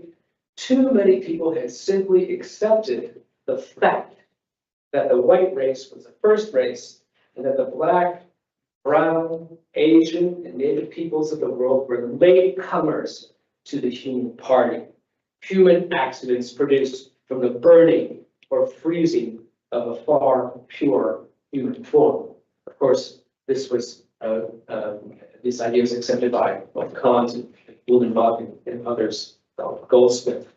too many people had simply accepted the fact that the white race was the first race and that the black, brown, Asian, and Native peoples of the world were latecomers to the human party. Human accidents produced from the burning or freezing of a far pure human form. Of course, this idea was accepted by both Kant and Blumenbach and others, Goldsmith.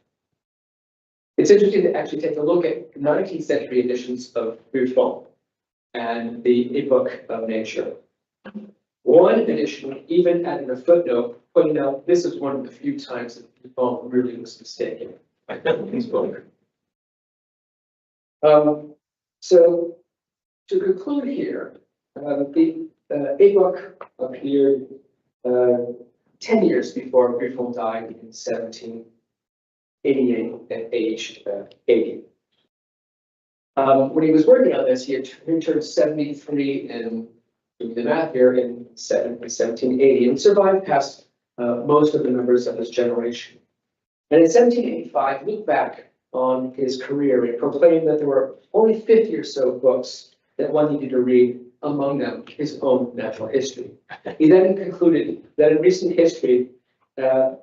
It's interesting to actually take a look at 19th century editions of Buffon and the A Book of Nature. One edition even added a footnote pointing out this is one of the few times that Buffon really was mistaken by his book. So to conclude here, the A Book appeared 10 years before Buffon died in 1788 at age 80. When he was working on this, he turned 73 and doing the math here in 1780 and survived past most of the members of his generation. And in 1785, he looked back on his career and proclaimed that there were only 50 or so books that one needed to read, among them his own natural history. He then concluded that in recent history had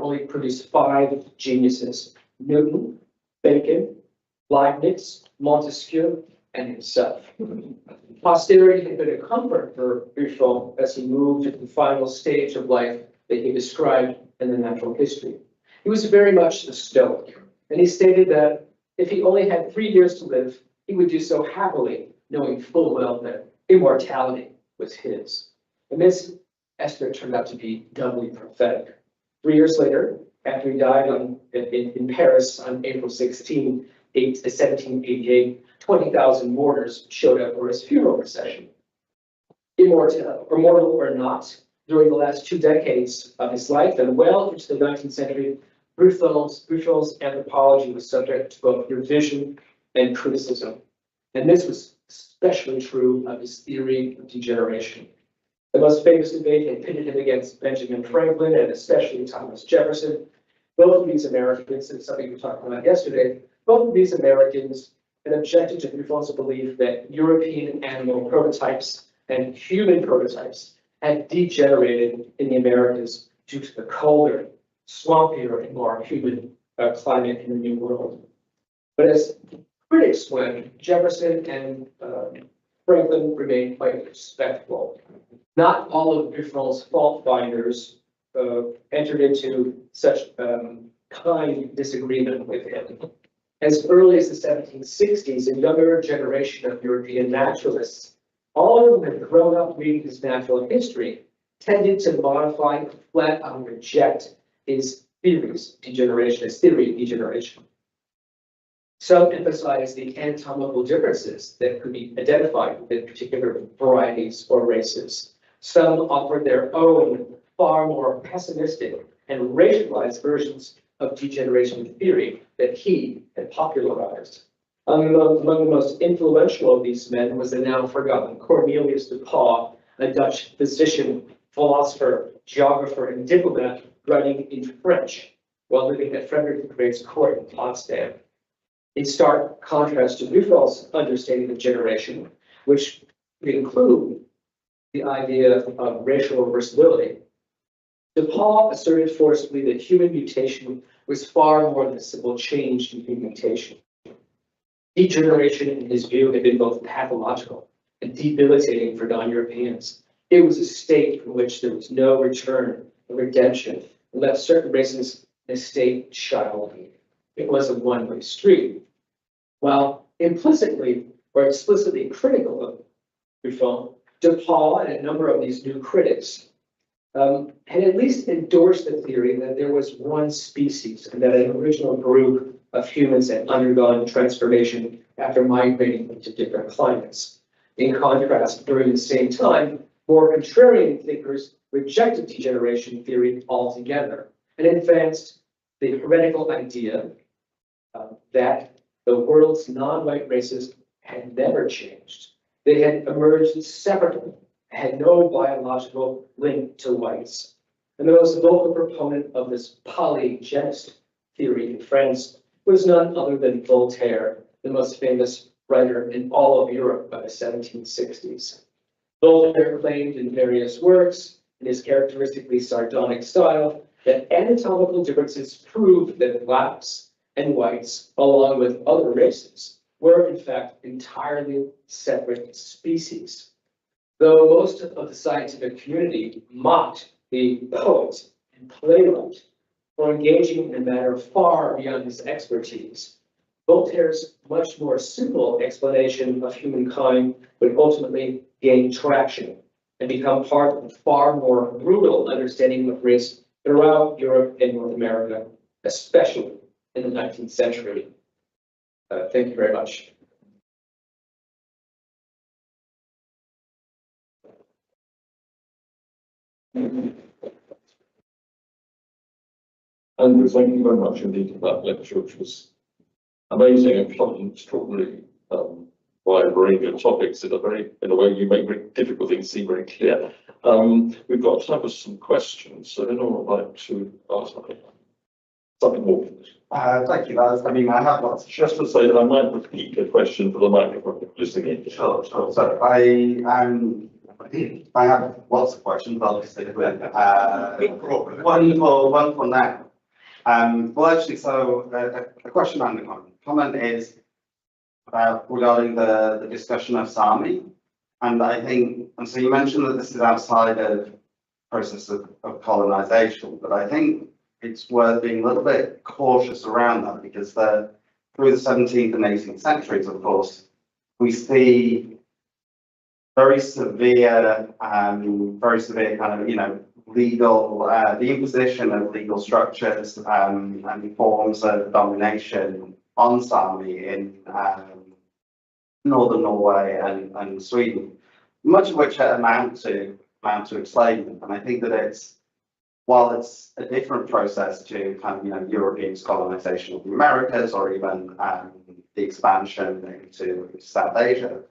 only produced 5 geniuses: Newton, Bacon, Leibniz, Montesquieu, and himself. Posterity had been a comfort for Buffon as he moved to the final stage of life that he described in the natural history. He was very much a Stoic, and he stated that if he only had 3 years to live, he would do so happily, knowing full well that immortality was his. And this estimate turned out to be doubly prophetic. 3 years later, after he died in Paris on April 16, 1788, 20,000 mourners showed up for his funeral procession. Immortal or not, during the last 2 decades of his life and well into the 19th century, Buffon's anthropology was subject to both revision and criticism. And this was especially true of his theory of degeneration. The most famous debate had pitted him against Benjamin Franklin and especially Thomas Jefferson. Both of these Americans, and something we talked about yesterday, both of these Americans had objected to Buffon's belief that European animal prototypes and human prototypes had degenerated in the Americas due to the colder, swampier, and more humid climate in the New World. But as critics went, Jefferson and Franklin remained quite respectful. Not all of Buffon's fault finders entered into such kind disagreement with him. As early as the 1760s, a younger generation of European naturalists, all of them had grown up reading his natural history, tended to modify and flat out reject his theories, his theory of degeneration. Some emphasize the anatomical differences that could be identified within particular varieties or races. Some offered their own, far more pessimistic and racialized versions of degeneration theory that he had popularized. Among the most influential of these men was the now forgotten Cornelius de Pauw, a Dutch physician, philosopher, geographer, and diplomat writing in French while living at Frederick the Great's court in Potsdam. In stark contrast to Buffon's understanding of generation, which would include the idea of racial reversibility, de Pauw asserted forcibly that human mutation was far more than a simple change in human mutation. Degeneration, in his view, had been both pathological and debilitating for non-Europeans. It was a state from which there was no return or redemption, and left certain races in a state childhood. It was a one-way street. While implicitly or explicitly critical of Buffon, de Pauw and a number of these new critics had at least endorsed the theory that there was one species and that an original group of humans had undergone transformation after migrating into different climates. In contrast, during the same time, more contrarian thinkers rejected degeneration theory altogether and advanced the heretical idea that the world's non-white races had never changed. They had emerged separately, had no biological link to whites. And the most vocal proponent of this polygenist theory in France was none other than Voltaire, the most famous writer in all of Europe by the 1760s. Voltaire claimed in various works, in his characteristically sardonic style, that anatomical differences proved that blacks and whites, along with other races, were in fact entirely separate species. Though most of the scientific community mocked the poet and playwright for engaging in a matter far beyond his expertise, Voltaire's much more simple explanation of humankind would ultimately gain traction and become part of a far more brutal understanding of race throughout Europe and North America, especially in the 19th century. Thank you very much. Andrew, thank you very much indeed for that lecture, which was amazing and covered an extraordinarily wide range of topics in a way you make very difficult things seem very clear. We've got time for some questions, so anyone would like to ask something more? Thank you, guys. I mean, I have lots. Just to say that I might repeat the question for the microphone listening in. Sure. So I have lots of questions. I'll just stick with one for now. Well, actually, so a question and a comment is regarding the discussion of Sami, and I think, and so you mentioned that this is outside of process of colonization, but I think it's worth being a little bit cautious around that because through the 17th and 18th centuries, of course, we see very severe kind of, legal, the imposition of legal structures and forms of domination on Sami in northern Norway and Sweden, much of which amount to enslavement. And I think that while it's a different process to kind of, European colonization of the Americas or even the expansion into South Asia,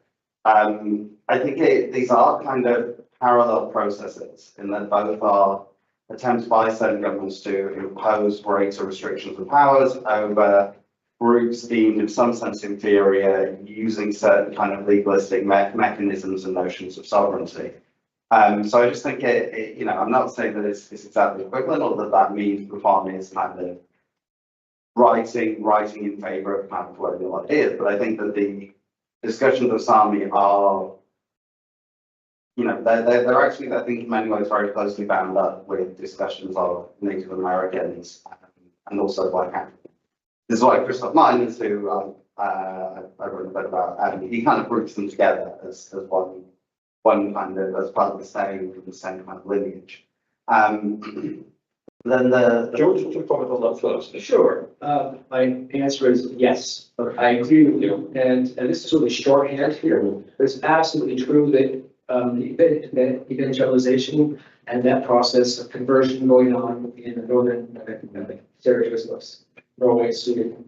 I think these are kind of parallel processes in that both are attempts by certain governments to impose greater restrictions and powers over groups deemed in some sense inferior using certain kind of legalistic mechanisms and notions of sovereignty. So I just think I'm not saying that it's exactly equivalent or that means Buffon is kind of writing in favor of kind of colonial ideas, but I think that the discussions of Sami are, they're actually, I think, in many ways very closely bound up with discussions of Native Americans and also Black Africans. This is why Christoph Meiners, who I wrote a bit about, he kind of groups them together as one kind of, as part of the same kind of lineage. Then Do you want to comment on that first? Sure. My answer is yes, but I agree with you. And this is really shorthand here. It's absolutely true that the evangelization and that process of conversion going on in the northern territories, Norway, Sweden,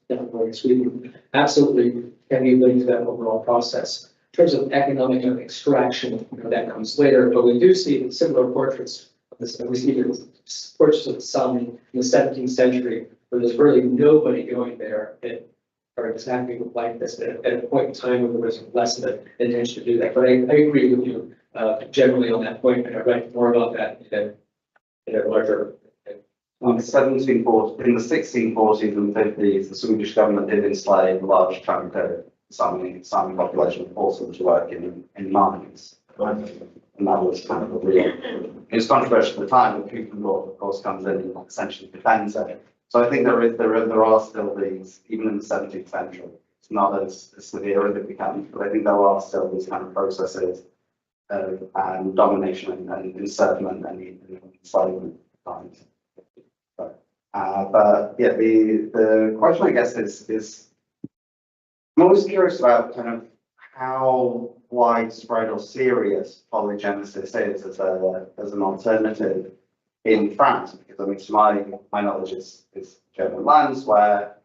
Norway, Sweden, absolutely can be linked to that overall process. In terms of economic extraction, that comes later, but we do see similar portraits of this. We see portraits of the Sami in the 17th century, where there's really nobody going there that are exactly like this at a point in time when there was less of an intention to do that. But I agree with you generally on that point, and I write more about that in a larger. In the 1640s and 50s, the Swedish government did enslave a large chunk of Sami population and force them to work in mines. And that was kind of a real, it was controversial at the time, but Putin law, of course, comes in and essentially defends it. So I think there are still these, even in the 17th century, it's not as severe as it becomes, but I think there are still these kind of processes of domination and encirclement and enslavement at times. But yeah, the question I guess is I'm always curious about kind of how widespread or serious polygenesis is as an alternative in France, because I mean, to my knowledge is German lands where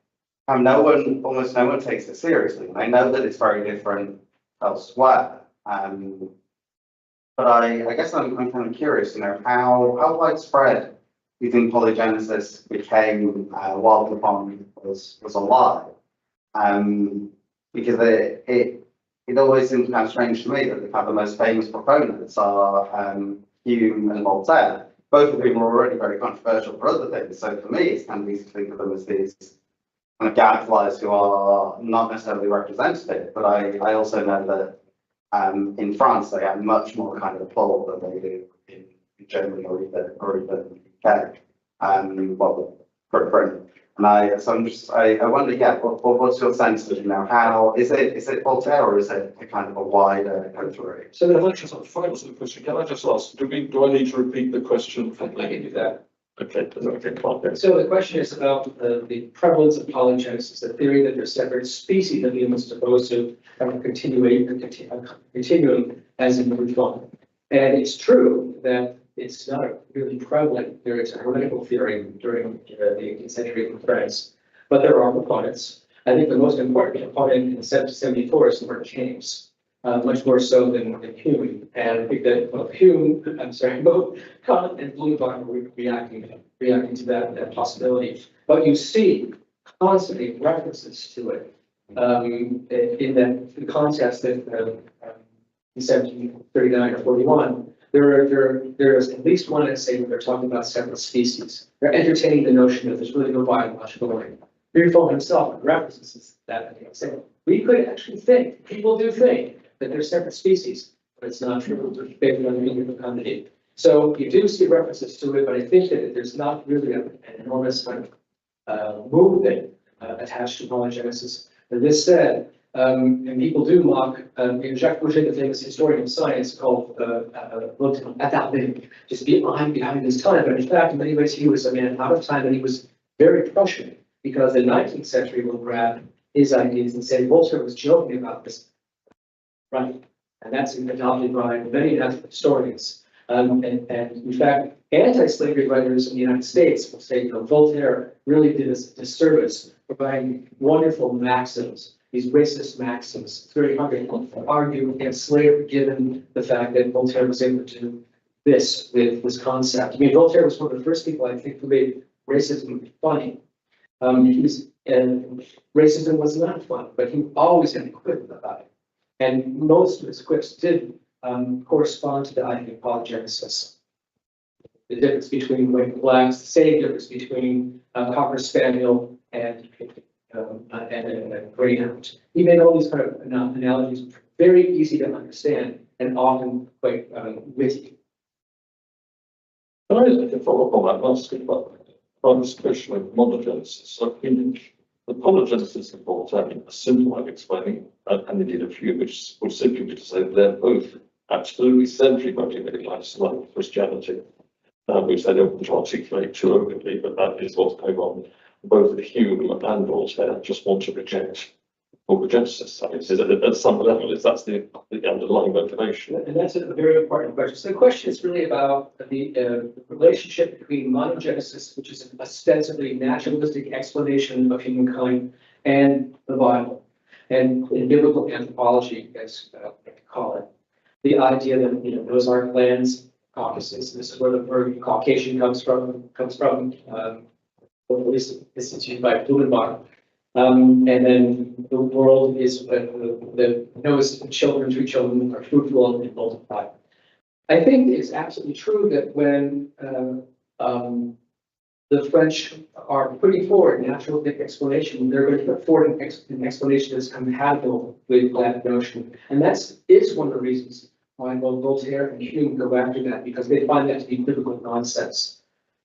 almost no one takes it seriously. I know that it's very different elsewhere, but I guess I'm kind of curious, how widespread you think polygenesis became while Buffon was alive? Because it always seems kind of strange to me that the kind of the most famous proponents are Hume and Voltaire, both of whom are already very controversial for other things. So for me, it's kind of easy to think of them as these kind of gadflies who are not necessarily representative. But I also know that in France they have much more kind of pull than they do in Germany or even the UK. Well, for Britain. And I wonder, yeah, what's your sense of, how is it Voltaire or is it a kind of a wider coterie? So the lecture's on final question. Can I just ask, do I need to repeat the question? I can do that. Okay, fine. So the question is about the prevalence of polygenesis, the theory that there's separate species of humans opposed to a continuum as in Buffon. And it's true that it's not really prevalent. There is a hermeneutical theory during the 18th century in France, but there are proponents. I think the most important proponent in 1774 is Lord James, much more so than Hume. And I think that both Kant and Buffon are reacting to that possibility. But you see constantly references to it in the context that in 1739 or 41. There's at least one essay where they're talking about separate species. They're entertaining the notion that there's really no biological origin. Buffon himself references that saying we could actually think, people do think that they're separate species, but it's not true based on the continuity. So you do see references to it, but I think that there's not really an enormous kind of movement attached to polygenesis. And this said, and people do mock, Jacques Boucher, the famous historian of science, called attardé, just behind his time. But in fact, in many ways, he was a man out of time, and he was very prescient, because the 19th century will grab his ideas and say Voltaire was joking about this, right? And that's adopted by many natural historians. And in fact, anti-slavery writers in the United States will say, Voltaire really did us a disservice, providing wonderful maxims, these racist maxims. It's very hard to argue against slavery, given the fact that Voltaire was able to do this with this concept. I mean, Voltaire was one of the first people, I think, who made racism funny. Racism was not fun, but he always had a quip about it. And most of his quips did correspond to the idea of polygenesis. The difference between white and blacks, the same difference between Cocker Spaniel and a greyhound. He made all these kind of analogies, very easy to understand and often quite witty. Can I follow up on that last about this question of monogenesis? I think the polygenesis of Voltaire, a simple way of explaining, and indeed a few, which would simply be to say they're both absolutely centrally motivated like Christianity, which they don't want to articulate too openly, but that is what's going on. Both Hume and Voltaire just want to reject orthogenesis. I mean, is it, at some level, that's the underlying motivation. And that's a very important question. So the question is really about the relationship between monogenesis, which is an ostensibly naturalistic explanation of humankind, and the Bible, and in biblical anthropology, as we call it, the idea that those aren't lands, Caucasus. This is where the word Caucasian comes from, or at least instituted by Blumenbach. And then the world is those children, three children are fruitful and multiply. I think it's absolutely true that when the French are putting forward a naturalistic explanation, they're going to put forward an explanation that's compatible with that notion. And is one of the reasons why both Voltaire and Hume go after that, because they find that to be biblical nonsense.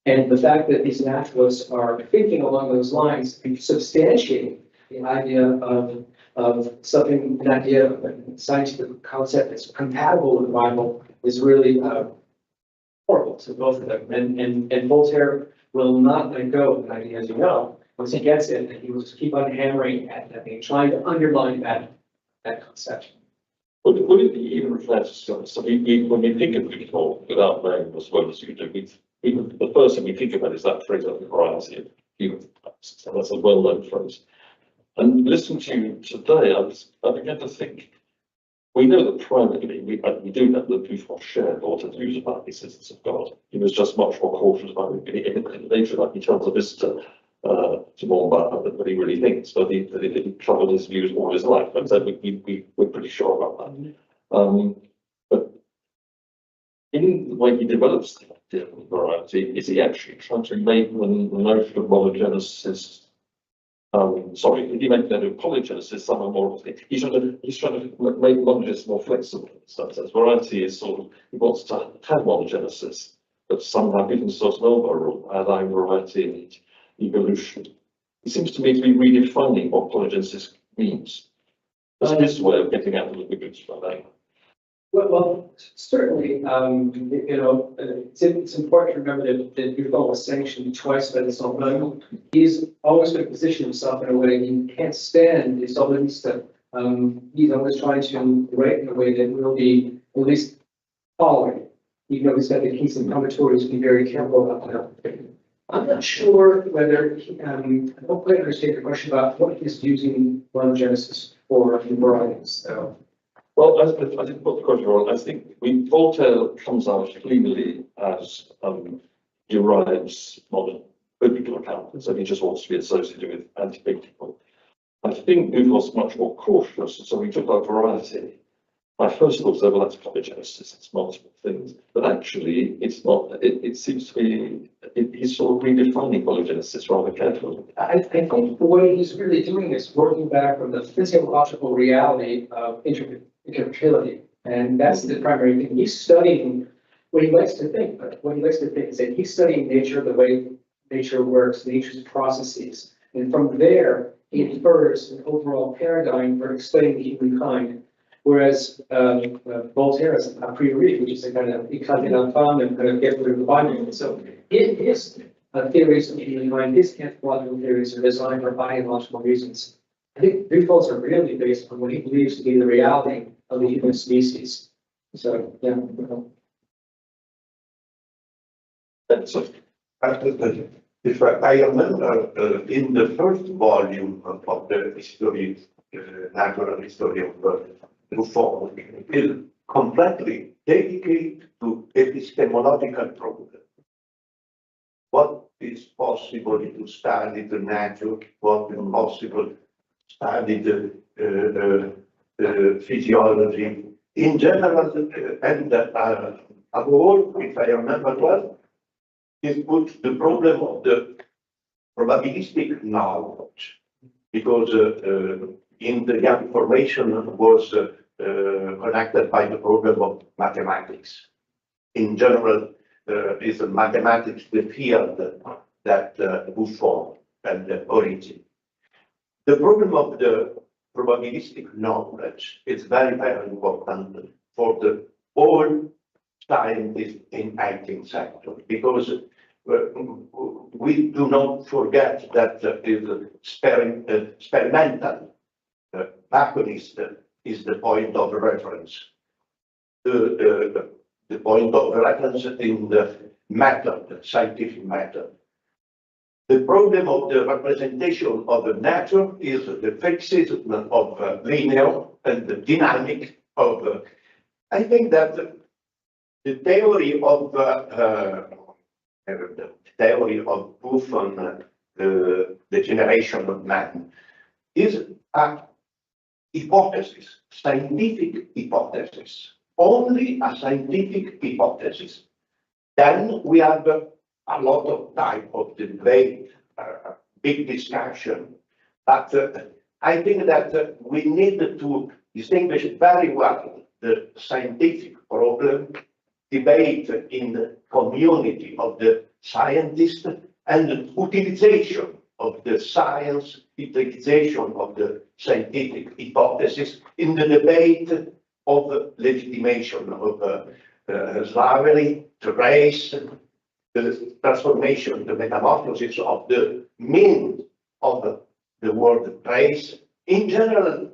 And the fact that these naturalists are thinking along those lines and substantiating the idea of something, an idea of a scientific concept that's compatible with the Bible is really horrible to both of them. And Voltaire will not let go of the idea, as you know. Once he gets it, and he will just keep on hammering at that thing, trying to underline that concept. Would it be even referred to so when you think of people without knowing as well as you do, the first thing we think about is that phrase of the variety of human types. So that's a well-known phrase. And listening to you today, I began to think, we know that primarily we do know that Buffon shared Voltaire's views about the existence of God. was just much more cautious about it. In later, like he tells a visitor to Montbard what he really thinks, but he troubled his views all his life. And so we're pretty sure about that. But in the way he develops the idea of variety, is he actually trying to make the notion of monogenesis? Sorry, if you make that of polygenesis, somehow more. He's trying to make monogenesis more flexible. So variety is sort of, he wants to have monogenesis, but somehow given source nova rule, allowing variety and evolution. It seems to me to be redefining what polygenesis means. That's his way of getting out of the bigger that. Well, certainly, it's important to remember that Buffon was sanctioned twice by the Sorbonne. He's always going to position himself in a way he can't stand the Sorbonnista. He's always trying to write in a way that will be at least tolerated, even though he's got the keys and combinatorics to be very careful about that. I'm not sure whether, I don't quite understand your question about what he's using monogenesis for in varieties. So. Well, I didn't put the question wrong. I think Voltaire comes out cleanly as derives modern biblical account, so he just wants to be associated with anti-biblical. I think Buffon's much more cautious, so we took our variety. My first thought was, well, that's polygenesis, it's multiple things, but actually it's not. It seems to be he's sort of redefining polygenesis rather carefully. I think the way he's really doing is working back from the physiological reality of interfertility, and that's the primary thing. He's studying what he likes to think, but what he likes to think is that he's studying nature, the way nature works, nature's processes, and from there he infers an overall paradigm for explaining the human kind. Whereas Voltaire is a priori, which is a kind of éclater l'enfant and kind of get rid of the Bible. So his theories of humankind, his anthropological theories are designed for biological reasons. I think Buffon's are really based on what he believes to be the reality of the human species. So, yeah. That's it. If I remember in the first volume of the history, natural history of Buffon, is completely dedicated to epistemological problem. What is possible to study the nature? What is possible to study the physiology in general? And above all, if I remember well, it puts the problem of the probabilistic knowledge, because in the young formation was connected by the problem of mathematics. In general, is mathematics the field that Buffon and origin. The problem of the probabilistic knowledge is very, very important for the all scientists in 18th century, because we do not forget that is experimental Bacchus is the point of reference. The point of reference in the method, the scientific method. The problem of the representation of the nature is the fixism of linear and the dynamic of. I think that the theory of Buffon, the degeneration of man, is a hypothesis, scientific hypothesis, only a scientific hypothesis. Then we have a lot of type of debate, big discussion, but I think that we need to distinguish very well the scientific problem, debate in the community of the scientists, and the utilization of the science, utilization of the scientific hypothesis in the debate of legitimation of slavery, the race, the transformation, the metamorphosis of the meaning of the word race. In general,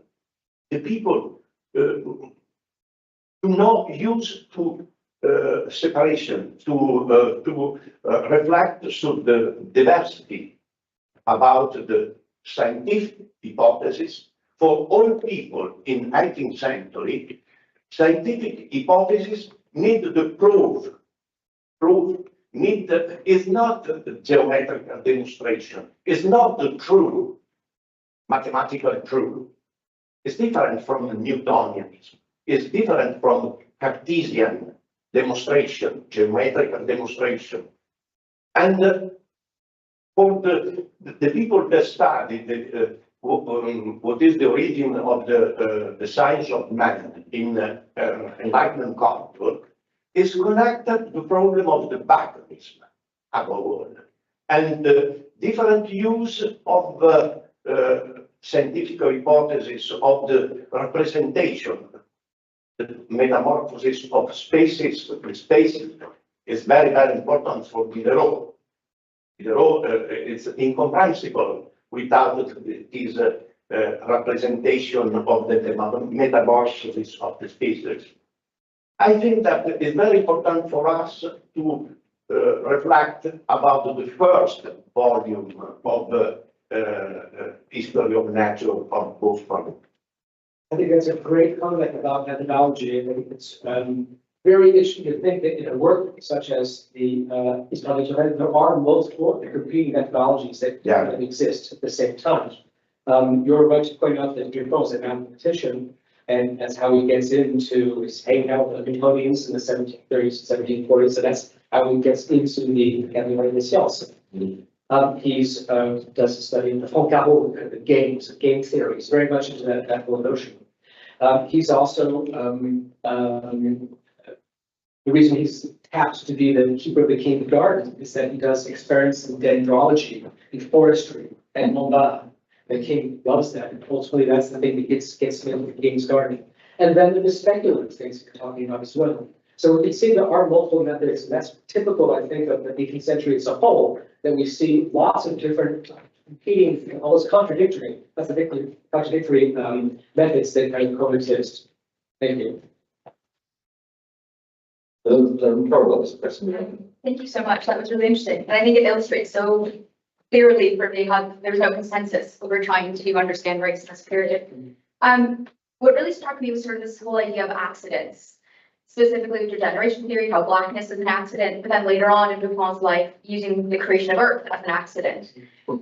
the people do not use to separation, to reflect on the diversity about the scientific hypothesis. For all people in 18th century, scientific hypothesis need the proof is not the geometrical demonstration, is not the true mathematical truth. It's different from Newtonianism. It's different from Cartesian demonstration, geometrical demonstration. And for the people that study what is the origin of the science of man in Enlightenment culture, is connected to the problem of the backgroundism above all, and different use of scientific hypothesis of the representation, the metamorphosis of spaces is very, very important for Diderot. Diderot is incomprehensible without this representation of the metamorphosis of the species. I think that it's very important for us to reflect about the first volume of history of nature of Buffon. I think that's a great comment about methodology. I think it's very interesting to think that in a work such as the History of Nature, there are multiple competing methodologies that exist at the same time. You're right to point out that Buffon is a mathematician, and that's how he gets into his hanging out with the Newtonians in the 1730s and 1740s. So that's how he gets into the Académie des Sciences. He's does a study in the Foncaro, the game theories, very much into that whole notion. He's also the reason he's tapped to be the keeper of the King's Garden is that he does experiments in dendrology, in forestry, and Lombard. The king loves that, and ultimately that's the thing that gets him into the King's Garden. And then the speculative things you're talking about as well. So we can see there are multiple methods, and that's typical, I think, of the 18th century as a whole, that we see lots of different competing, almost contradictory methods that kind of coexist. Thank you. Thank you so much. That was really interesting. And I think it illustrates so clearly for me how there's no consensus over trying to understand race in this period. What really struck me was sort of this whole idea of accidents, specifically with degeneration theory, how blackness is an accident, but then later on in Buffon's life, using the creation of Earth as an accident.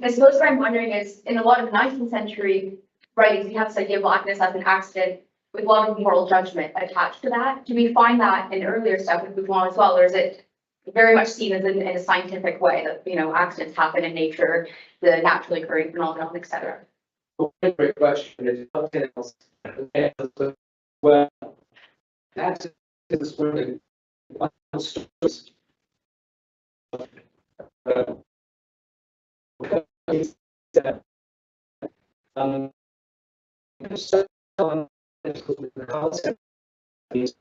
I suppose what I'm wondering is, in a lot of the 19th century writings, you have this idea of blackness as an accident with a lot of moral judgment attached to that. Do we find that in earlier stuff with Buffon as well, or is it very much seen as in a scientific way that, you know, accidents happen in nature, the naturally occurring phenomenon, etc.? Great question. Well, that's one of the stories. The concept is